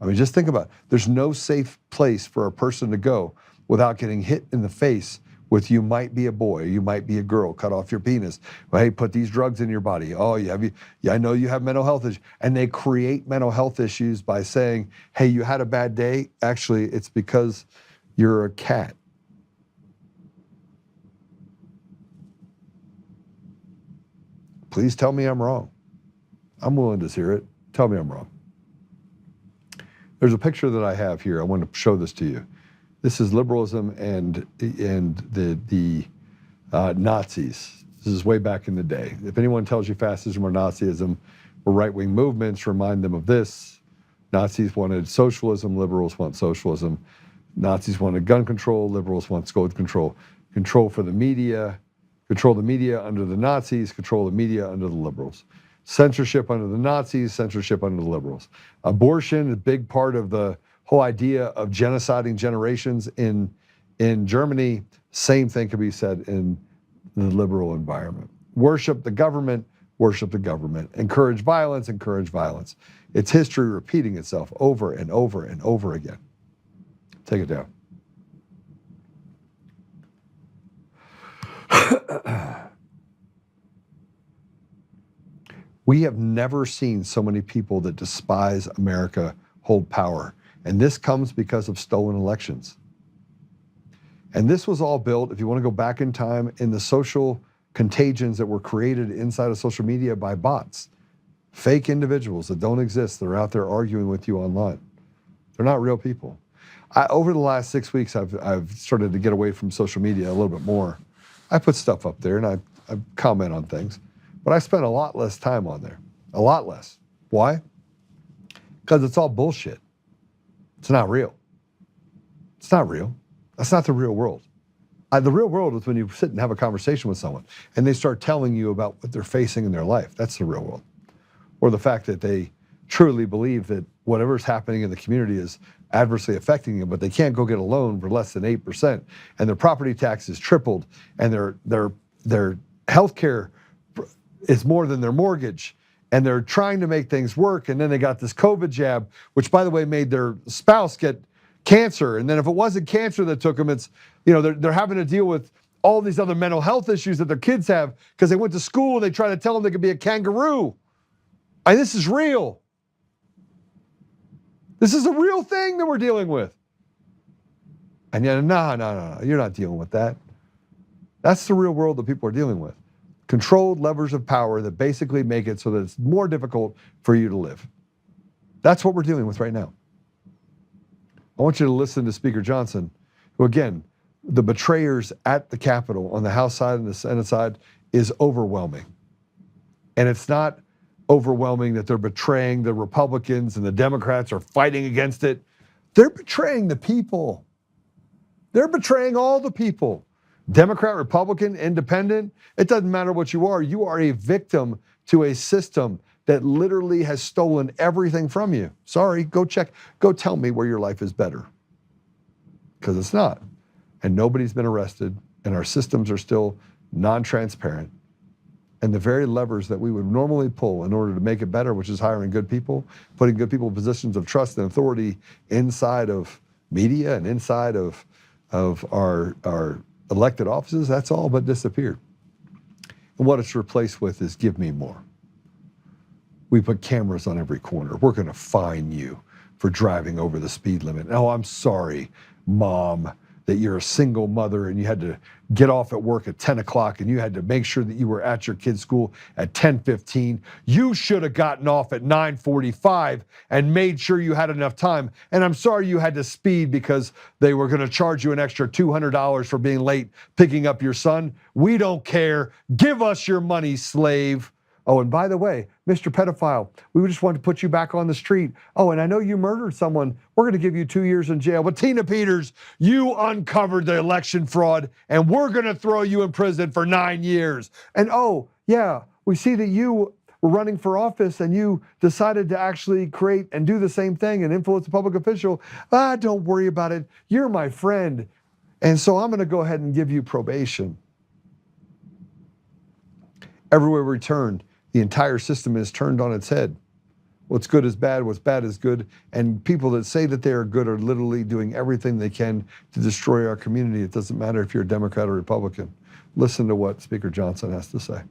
I mean, just think about it. There's no safe place for a person to go without getting hit in the face with, you might be a boy, you might be a girl, cut off your penis. Well, hey, put these drugs in your body. Oh, I know you have mental health issues. And they create mental health issues by saying, hey, you had a bad day. Actually, it's because you're a cat. Please tell me I'm wrong. I'm willing to hear it. Tell me I'm wrong. There's a picture that I have here. I want to show this to you. This is liberalism and the Nazis. This is way back in the day. If anyone tells you fascism or Nazism were right-wing movements, remind them of this. Nazis wanted socialism, liberals want socialism. Nazis wanted gun control, liberals want gun control. Control for the media, control the media under the Nazis, control the media under the liberals. Censorship under the Nazis, censorship under the liberals. Abortion, a big part of the whole idea of genociding generations in Germany. Same thing could be said in the liberal environment. Worship the government, worship the government. Encourage violence, encourage violence. It's history repeating itself over and over and over again. Take it down. We have never seen so many people that despise America hold power. And this comes because of stolen elections. And this was all built, if you want to go back in time, in the social contagions that were created inside of social media by bots. Fake individuals that don't exist, that are out there arguing with you online. They're not real people. Over the last 6 weeks, I've started to get away from social media a little bit more. I put stuff up there and I comment on things. But I spend a lot less time on there. A lot less. Why? Because it's all bullshit. It's not real. It's not real. That's not the real world. The real world is when you sit and have a conversation with someone and they start telling you about what they're facing in their life. That's the real world. Or the fact that they truly believe that whatever's happening in the community is adversely affecting them, but they can't go get a loan for less than 8%, and their property tax is tripled, and their health care is more than their mortgage, and they're trying to make things work, and then they got this COVID jab, which, by the way, made their spouse get cancer, and then if it wasn't cancer that took them, it's, you know, they're having to deal with all these other mental health issues that their kids have because they went to school and they try to tell them they could be a kangaroo. And this is real. This is a real thing that we're dealing with. And yet, no, you're not dealing with that. That's the real world that people are dealing with. Controlled levers of power that basically make it so that it's more difficult for you to live. That's what we're dealing with right now. I want you to listen to Speaker Johnson, who, again, the betrayers at the Capitol on the House side and the Senate side is overwhelming. And it's not overwhelming that they're betraying the Republicans and the Democrats are fighting against it. They're betraying the people. They're betraying all the people. Democrat, Republican, independent, it doesn't matter what you are. You are a victim to a system that literally has stolen everything from you. Sorry, go check, go tell me where your life is better. Because it's not. And nobody's been arrested, and our systems are still non-transparent. And the very levers that we would normally pull in order to make it better, which is hiring good people, putting good people in positions of trust and authority inside of media and inside of our elected offices, that's all but disappeared. And what it's replaced with is give me more. We put cameras on every corner. We're going to fine you for driving over the speed limit. Oh, I'm sorry, Mom, that you're a single mother and you had to get off at work at 10 o'clock and you had to make sure that you were at your kid's school at 10:15. You should have gotten off at 9:45 and made sure you had enough time. And I'm sorry you had to speed because they were going to charge you an extra $200 for being late picking up your son. We don't care. Give us your money, slave. Oh, and by the way, Mr. Pedophile, we just want to put you back on the street. Oh, and I know you murdered someone. We're going to give you 2 years in jail. But Tina Peters, you uncovered the election fraud, and we're going to throw you in prison for 9 years. And oh, yeah, we see that you were running for office and you decided to actually create and do the same thing and influence a public official. Don't worry about it. You're my friend. And so I'm going to go ahead and give you probation. Everywhere we turn, the entire system is turned on its head. What's good is bad, what's bad is good, and people that say that they are good are literally doing everything they can to destroy our community. It doesn't matter if you're a Democrat or Republican. Listen to what Speaker Johnson has to say.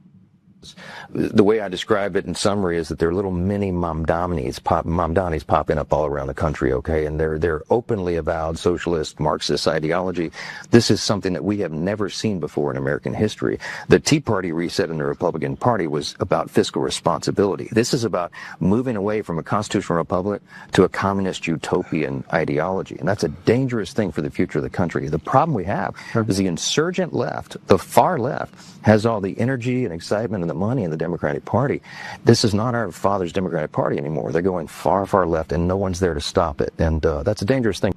The way I describe it in summary is that they're little mini Mamdanis popping up all around the country, okay? And they're openly avowed socialist, Marxist ideology. This is something that we have never seen before in American history. The Tea Party reset in the Republican Party was about fiscal responsibility. This is about moving away from a constitutional republic to a communist utopian ideology. And that's a dangerous thing for the future of the country. The problem we have is the insurgent left, the far left, has all the energy and excitement and the money in the Democratic Party. This is not our father's Democratic Party anymore. They're going far, far left, and no one's there to stop it. And that's a dangerous thing.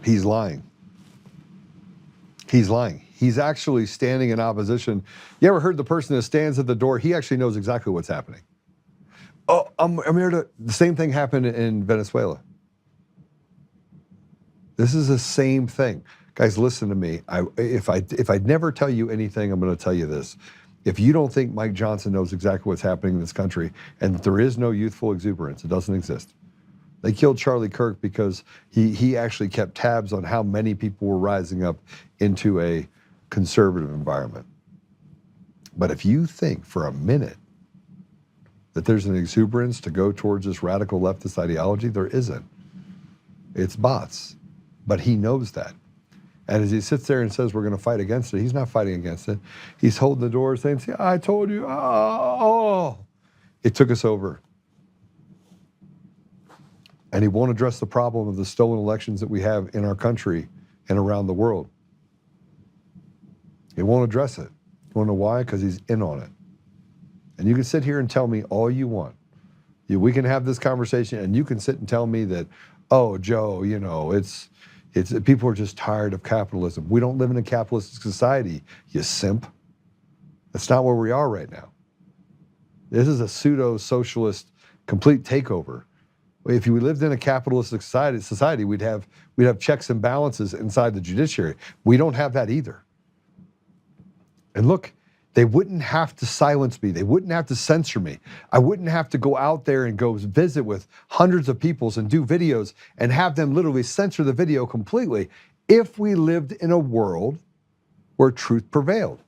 He's lying. He's lying. He's actually standing in opposition. You ever heard the person that stands at the door? He actually knows exactly what's happening. Oh, I'm here to... The same thing happened in Venezuela. This is the same thing. Guys, listen to me. If I never tell you anything, I'm going to tell you this. If you don't think Mike Johnson knows exactly what's happening in this country, and that there is no youthful exuberance, it doesn't exist. They killed Charlie Kirk because he actually kept tabs on how many people were rising up into a conservative environment. But if you think for a minute that there's an exuberance to go towards this radical leftist ideology, there isn't. It's bots. But he knows that. And as he sits there and says, we're going to fight against it, he's not fighting against it. He's holding the door saying, see, I told you, it took us over. And he won't address the problem of the stolen elections that we have in our country and around the world. He won't address it. You want to know why? Because he's in on it. And you can sit here and tell me all you want. We can have this conversation and you can sit and tell me that, oh, Joe, you know, it's people are just tired of capitalism. We don't live in a capitalistic society, you simp. That's not where we are right now. This is a pseudo-socialist complete takeover. If we lived in a capitalistic society, we'd have checks and balances inside the judiciary. We don't have that either. And look, they wouldn't have to silence me. They wouldn't have to censor me. I wouldn't have to go out there and go visit with hundreds of people and do videos and have them literally censor the video completely if we lived in a world where truth prevailed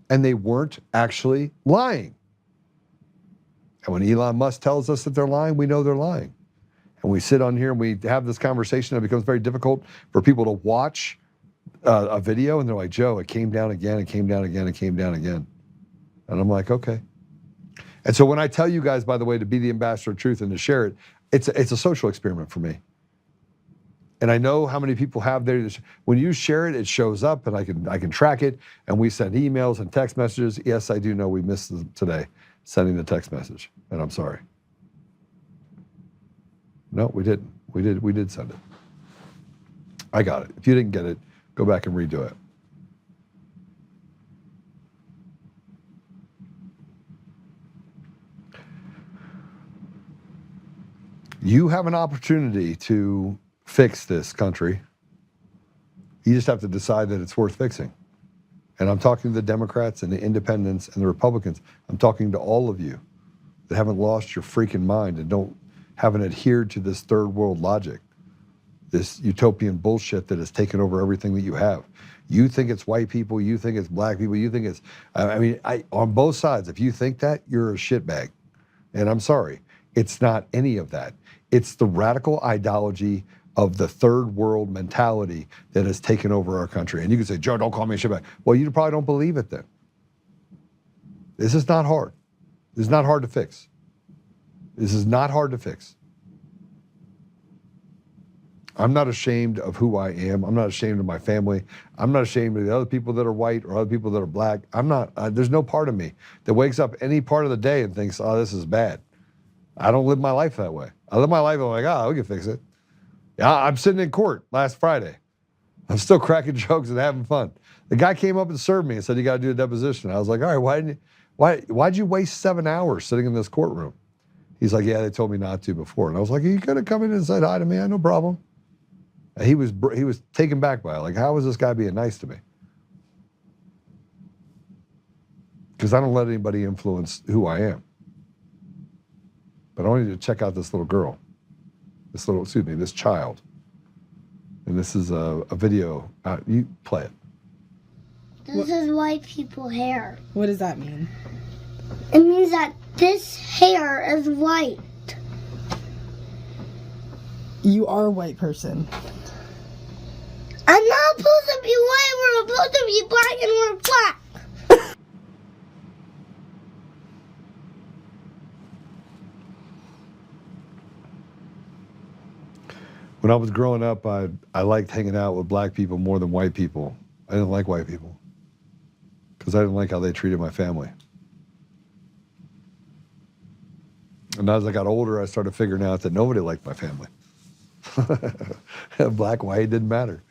and they weren't actually lying. And when Elon Musk tells us that they're lying, we know they're lying. And we sit on here and we have this conversation, and it becomes very difficult for people to watch a video, and they're like, Joe, it came down again, it came down again, it came down again. And I'm like, okay. And so when I tell you guys, by the way, to be the ambassador of truth and to share it, it's a social experiment for me. And I know how many people have there. When you share it, it shows up, and I can track it, and we send emails and text messages. Yes, I do know we missed today sending the text message, and I'm sorry. No, we didn't. We did send it. I got it. If you didn't get it, go back and redo it. You have an opportunity to fix this country. You just have to decide that it's worth fixing. And I'm talking to the Democrats and the independents and the Republicans. I'm talking to all of you that haven't lost your freaking mind and haven't adhered to this third world logic, this utopian bullshit that has taken over everything that you have. You think it's white people, you think it's black people, you think it's, on both sides, if you think that, you're a shitbag. And I'm sorry, it's not any of that. It's the radical ideology of the third world mentality that has taken over our country. And you can say, Joe, don't call me a shitbag. Well, you probably don't believe it then. This is not hard. This is not hard to fix. This is not hard to fix. I'm not ashamed of who I am. I'm not ashamed of my family. I'm not ashamed of the other people that are white or other people that are black. I'm not, there's no part of me that wakes up any part of the day and thinks, oh, this is bad. I don't live my life that way. I live my life, I'm like, we can fix it. Yeah, I'm sitting in court last Friday. I'm still cracking jokes and having fun. The guy came up and served me and said, you got to do a deposition. I was like, all right, why'd you waste 7 hours sitting in this courtroom? He's like, yeah, they told me not to before. And I was like, you could have come in and said hi to me. I had no problem. And he was taken back by it. Like, how is this guy being nice to me? Because I don't let anybody influence who I am. But I want you to check out this little girl. This child. And this is a video. You play it. This is white people hair. What does that mean? It means that this hair is white. You are a white person. I'm not supposed to be white, we're supposed to be black and we're black. When I was growing up, I liked hanging out with black people more than white people. I didn't like white people because I didn't like how they treated my family. And as I got older, I started figuring out that nobody liked my family. Black, white, didn't matter.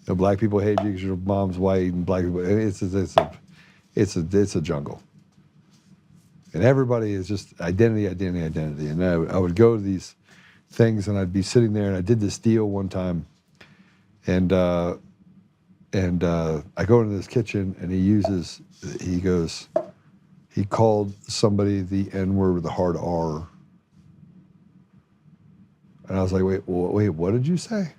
Black people hate you because your mom's white, and black people, it's a jungle. And everybody is just identity. And I would go to these things and I'd be sitting there, and I did this deal one time, and I go into this kitchen and he called somebody the N-word with a hard R. And I was like, wait, what did you say?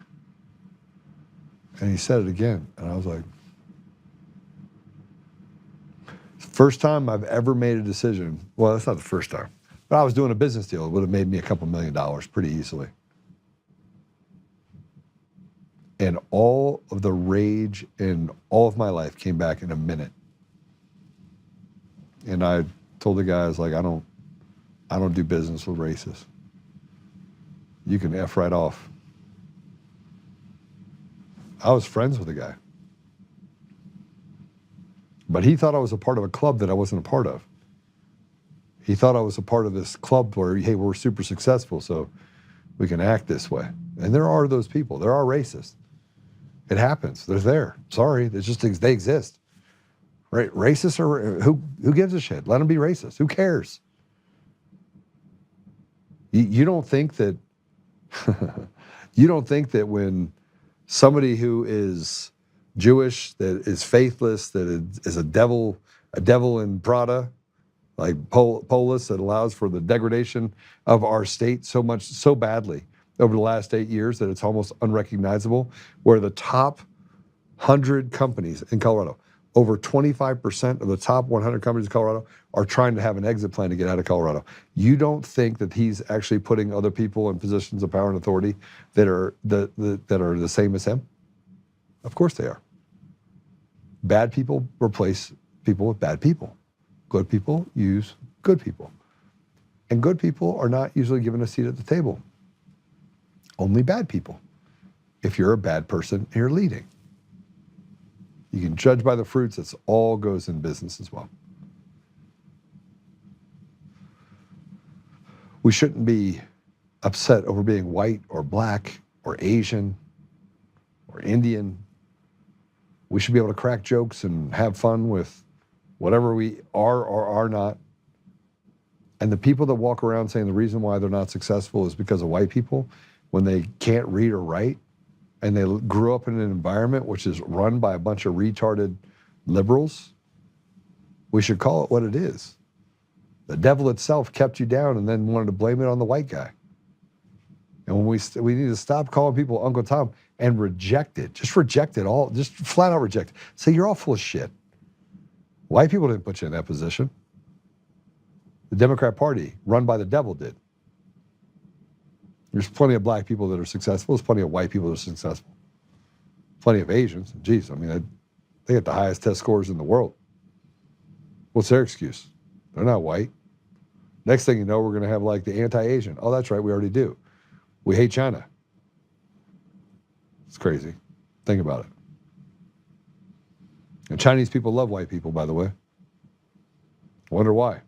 And he said it again. And I was like, first time I've ever made a decision. Well, that's not the first time. But I was doing a business deal. It would have made me a couple $1 million pretty easily. And all of the rage in all of my life came back in a minute. And I told the guys, like, I don't do business with racists. You can F right off. I was friends with the guy. But he thought I was a part of a club that I wasn't a part of. He thought I was a part of this club where, hey, we're super successful, so we can act this way. And there are those people. There are racists. It happens. They're there. Sorry, it's just they exist. Right? Racists are, who gives a shit? Let them be racist. Who cares? You don't think that when somebody who is Jewish, that is faithless, that is a devil in Prada, like Polis, that allows for the degradation of our state so badly over the last 8 years that it's almost unrecognizable, where the top 100 companies in Colorado, over 25% of the top 100 companies in Colorado are trying to have an exit plan to get out of Colorado. You don't think that he's actually putting other people in positions of power and authority that are the same as him? Of course they are. Bad people replace people with bad people. Good people use good people. And good people are not usually given a seat at the table. Only bad people. If you're a bad person and you're leading. You can judge by the fruits. That's all goes in business as well. We shouldn't be upset over being white or black or Asian or Indian. We should be able to crack jokes and have fun with whatever we are or are not. And the people that walk around saying the reason why they're not successful is because of white people, when they can't read or write, and they grew up in an environment which is run by a bunch of retarded liberals, we should call it what it is. The devil itself kept you down and then wanted to blame it on the white guy. And when we need to stop calling people Uncle Tom and reject it. Just reject it all. Just flat out reject it. Say you're all full of shit. White people didn't put you in that position. The Democrat Party, run by the devil, did. There's plenty of black people that are successful. There's plenty of white people that are successful. Plenty of Asians. Geez, I mean, they get the highest test scores in the world. What's their excuse? They're not white. Next thing you know, we're going to have like the anti-Asian. Oh, that's right, we already do. We hate China. It's crazy. Think about it. And Chinese people love white people, by the way. I wonder why.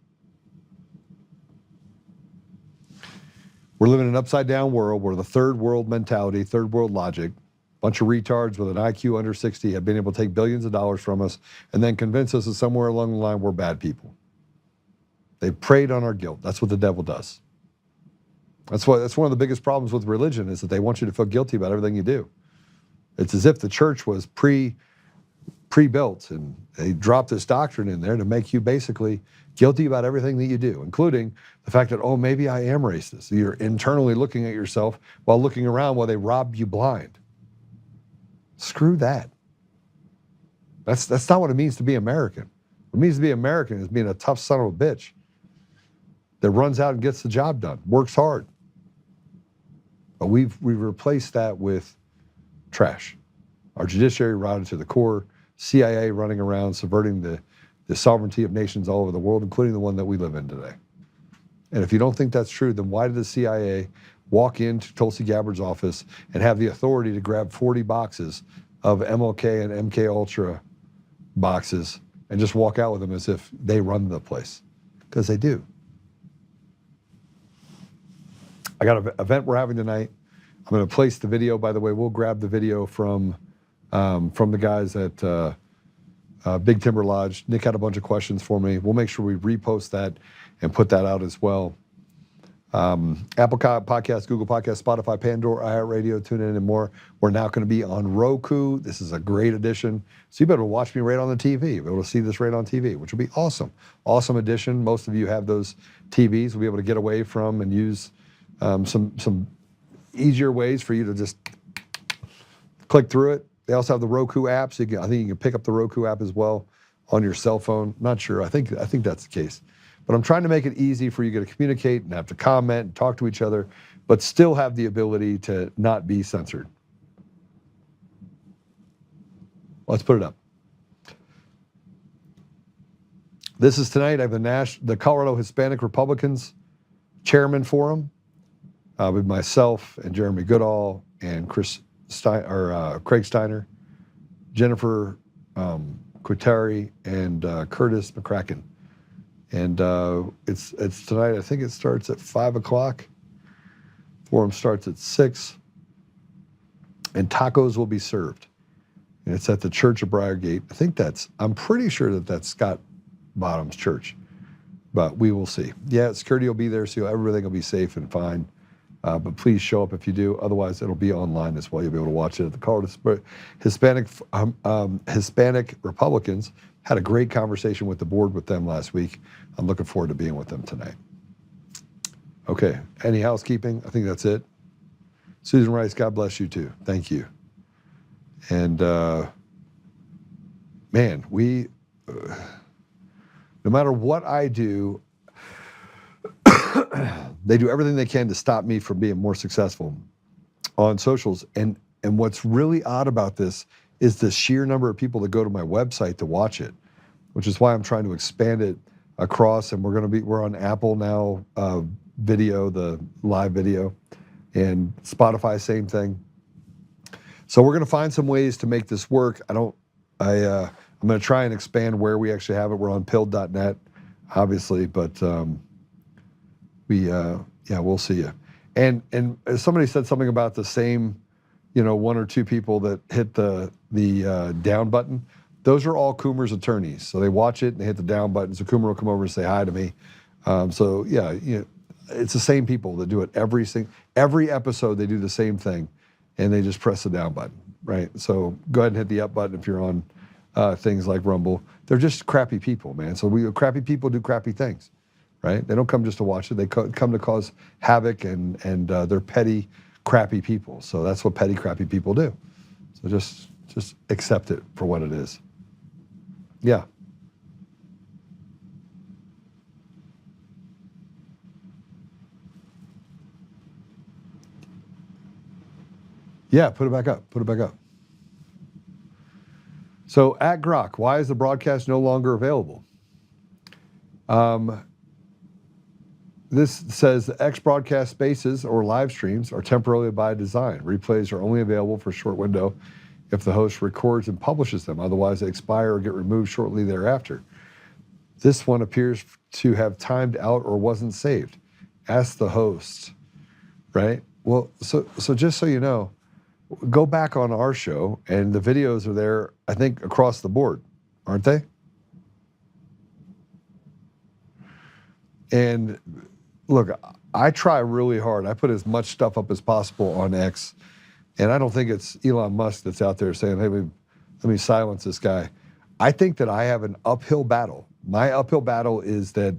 We're living in an upside-down world where the third world mentality, third world logic, a bunch of retards with an IQ under 60 have been able to take billions of dollars from us and then convince us that somewhere along the line we're bad people. They preyed on our guilt. That's what the devil does. That's one of the biggest problems with religion, is that they want you to feel guilty about everything you do. It's as if the church was pre-built, and they dropped this doctrine in there to make you basically guilty about everything that you do, including the fact that, oh, maybe I am racist. You're internally looking at yourself while looking around while they rob you blind. Screw that. That's not what it means to be American. What it means to be American is being a tough son of a bitch that runs out and gets the job done, works hard. But we've replaced that with trash. Our judiciary rotted to the core, CIA running around subverting the sovereignty of nations all over the world, including the one that we live in today. And if you don't think that's true, then why did the CIA walk into Tulsi Gabbard's office and have the authority to grab 40 boxes of MLK and MK Ultra boxes and just walk out with them as if they run the place? Because they do. I got an event we're having tonight. I'm going to place the video. By the way, we'll grab the video from the guys at Big Timber Lodge. Nick had a bunch of questions for me. We'll make sure we repost that and put that out as well. Apple Podcasts, Google Podcasts, Spotify, Pandora, iHeartRadio, TuneIn, and more. We're now going to be on Roku. This is a great addition. So you better watch me right on the TV. Be able to see this right on TV, which will be awesome. Awesome addition. Most of you have those TVs. We'll be able to get away from and use some easier ways for you to just click through it. They also have the Roku app, so I think you can pick up the Roku app as well on your cell phone. Not sure. I think that's the case. But I'm trying to make it easy for you to communicate and have to comment and talk to each other, but still have the ability to not be censored. Let's put it up. This is tonight. I have the Colorado Hispanic Republicans Chairman Forum with myself and Jeremy Goodall and Craig Steiner, Jennifer Quitari, and Curtis McCracken. And it's tonight. I think it starts at 5 o'clock. Forum starts at 6. And tacos will be served. And it's at the Church of Briargate. I'm pretty sure that's Scott Bottom's church. But we will see. Yeah, security will be there, so everything will be safe and fine. But please show up if you do. Otherwise, it'll be online as well. You'll be able to watch it at the Colorado Hispanic Republicans. Had a great conversation with the board with them last week. I'm looking forward to being with them tonight. Okay, any housekeeping? I think that's it. Susan Rice, God bless you too. Thank you. And man, no matter what I do, they do everything they can to stop me from being more successful on socials. And what's really odd about this is the sheer number of people that go to my website to watch it, which is why I'm trying to expand it across. And we're on Apple now, video, the live video, and Spotify, same thing. So we're going to find some ways to make this work. I'm going to try and expand where we actually have it. We're on pilled.net, obviously, but we'll see you. And somebody said something about the same, one or two people that hit the down button. Those are all Coomer's attorneys. So they watch it and they hit the down button. So Coomer will come over and say hi to me. It's the same people that do it every episode. They do the same thing, and they just press the down button, right? So go ahead and hit the up button if you're on things like Rumble. They're just crappy people, man. So crappy people do crappy things, right? They don't come just to watch it. They come to cause havoc, and they're petty, crappy people. So that's what petty, crappy people do. So just accept it for what it is. Yeah. Yeah, put it back up. Put it back up. So at Grok, why is the broadcast no longer available? This says the X broadcast spaces or live streams are temporarily by design. Replays are only available for a short window if the host records and publishes them. Otherwise, they expire or get removed shortly thereafter. This one appears to have timed out or wasn't saved. Ask the host, right? Well, so just so you know, go back on our show, and the videos are there, I think, across the board, aren't they? And look, I try really hard. I put as much stuff up as possible on X, and I don't think it's Elon Musk that's out there saying, hey, let me silence this guy. I think that I have an uphill battle. My uphill battle is that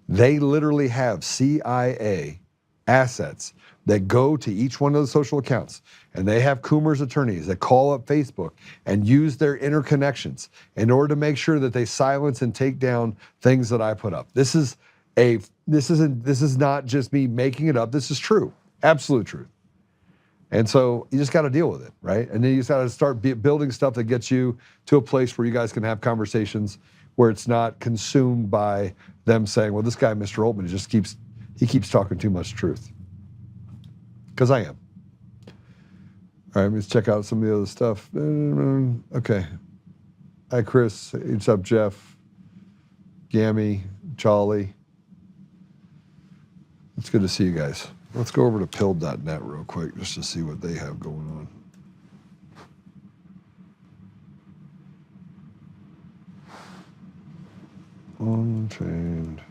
they literally have CIA assets that go to each one of the social accounts, and they have Coomer's attorneys that call up Facebook and use their interconnections in order to make sure that they silence and take down things that I put up. This is not just me making it up. This is true, absolute truth. And so you just got to deal with it, right? And then you just got to start building stuff that gets you to a place where you guys can have conversations where it's not consumed by them saying, well, this guy, Mr. Oltmann, he keeps talking too much truth. Because I am. All right, let's check out some of the other stuff. Okay. Hi, Chris. What's up, Jeff? Gammy, Charlie. It's good to see you guys. Let's go over to pill.net real quick just to see what they have going on. Untamed.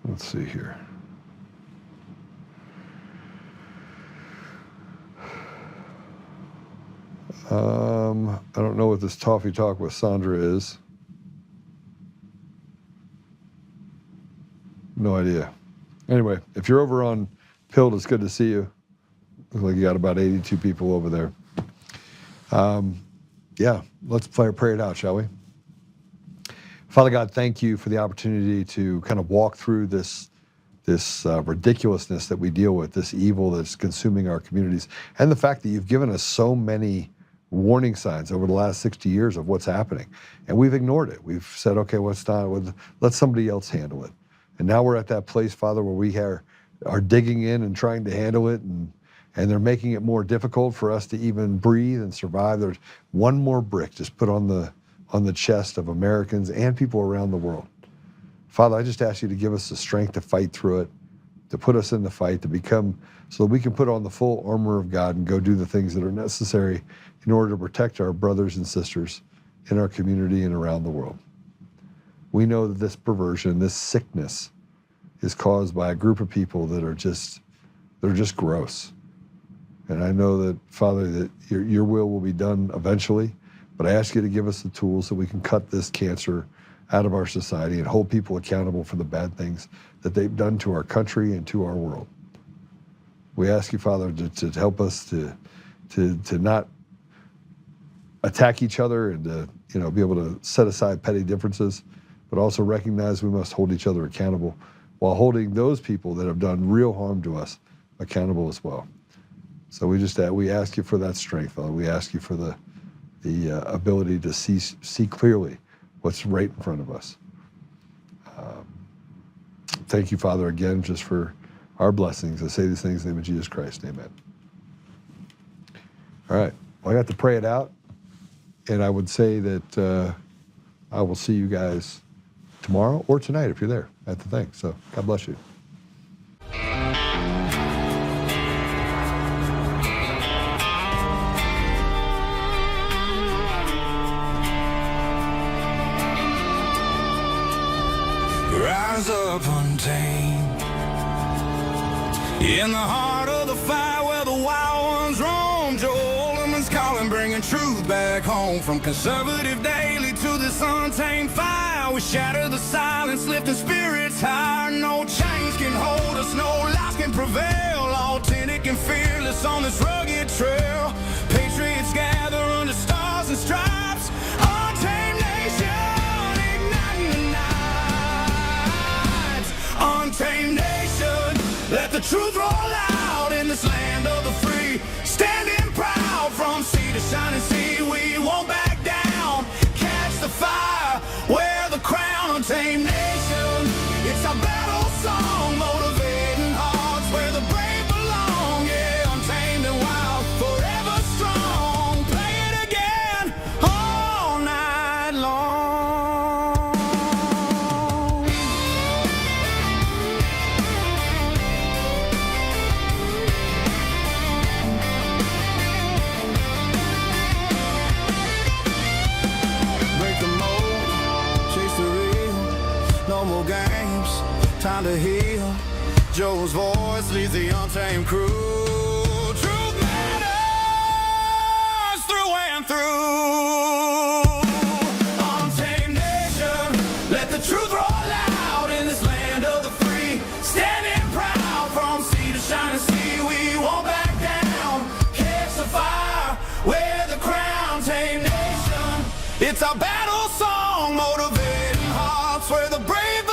Let's see here. I don't know what this Toffee Talk with Sandra is. No idea. Anyway, if you're over on Pilled, it's good to see you. Looks like you got about 82 people over there. Yeah, let's pray it out, shall we? Father God, thank you for the opportunity to kind of walk through this ridiculousness that we deal with, this evil that's consuming our communities, and the fact that you've given us so many warning signs over the last 60 years of what's happening. And we've ignored it. We've said, okay, let somebody else handle it. And now we're at that place, Father, where we are digging in and trying to handle it, and they're making it more difficult for us to even breathe and survive. There's one more brick just put on the chest of Americans and people around the world. Father, I just ask you to give us the strength to fight through it, to put us in the fight, so that we can put on the full armor of God and go do the things that are necessary in order to protect our brothers and sisters in our community and around the world. We know that this perversion, this sickness, is caused by a group of people that are just gross. And I know that, Father, that your will be done eventually, but I ask you to give us the tools so we can cut this cancer out of our society and hold people accountable for the bad things that they've done to our country and to our world. We ask you, Father, to help us to not attack each other and to be able to set aside petty differences, but also recognize we must hold each other accountable while holding those people that have done real harm to us accountable as well. So we ask you for that strength, Father. We ask you for the ability to see clearly what's right in front of us. Thank you, Father, again, just for our blessings. I say these things in the name of Jesus Christ. Amen. All right. Well, I got to pray it out, and I would say that I will see you guys tomorrow or tonight if you're there at the thing. So God bless you. Rise up untamed in the heart of the fire where the wild ones roam. Joe Oltmann's calling, bringing truth back home. From conservative daily to this untamed fire, we shatter the silence, lifting spirits higher. No chains can hold us, no lies can prevail. Authentic and fearless on this rugged trail. Patriots gather under stars and stripes. Untamed nation, igniting the night. Untamed nation, let the truth roll out in this land of the free. Standing proud from sea to shining sea, we won't back down. Catch the fire, wear the crown. Untamed nation, it's our battle song, motivating hearts where the brave belong. Yeah, untamed and wild, forever strong. Play it again all night long. Break the mold, chase the real, no more games, time to heal. Joe's voice leads the untamed crew. Truth matters through and through. Untamed nation, let the truth roll out in this land of the free. Standing proud from sea to It's our battle song, motivating hearts where the brave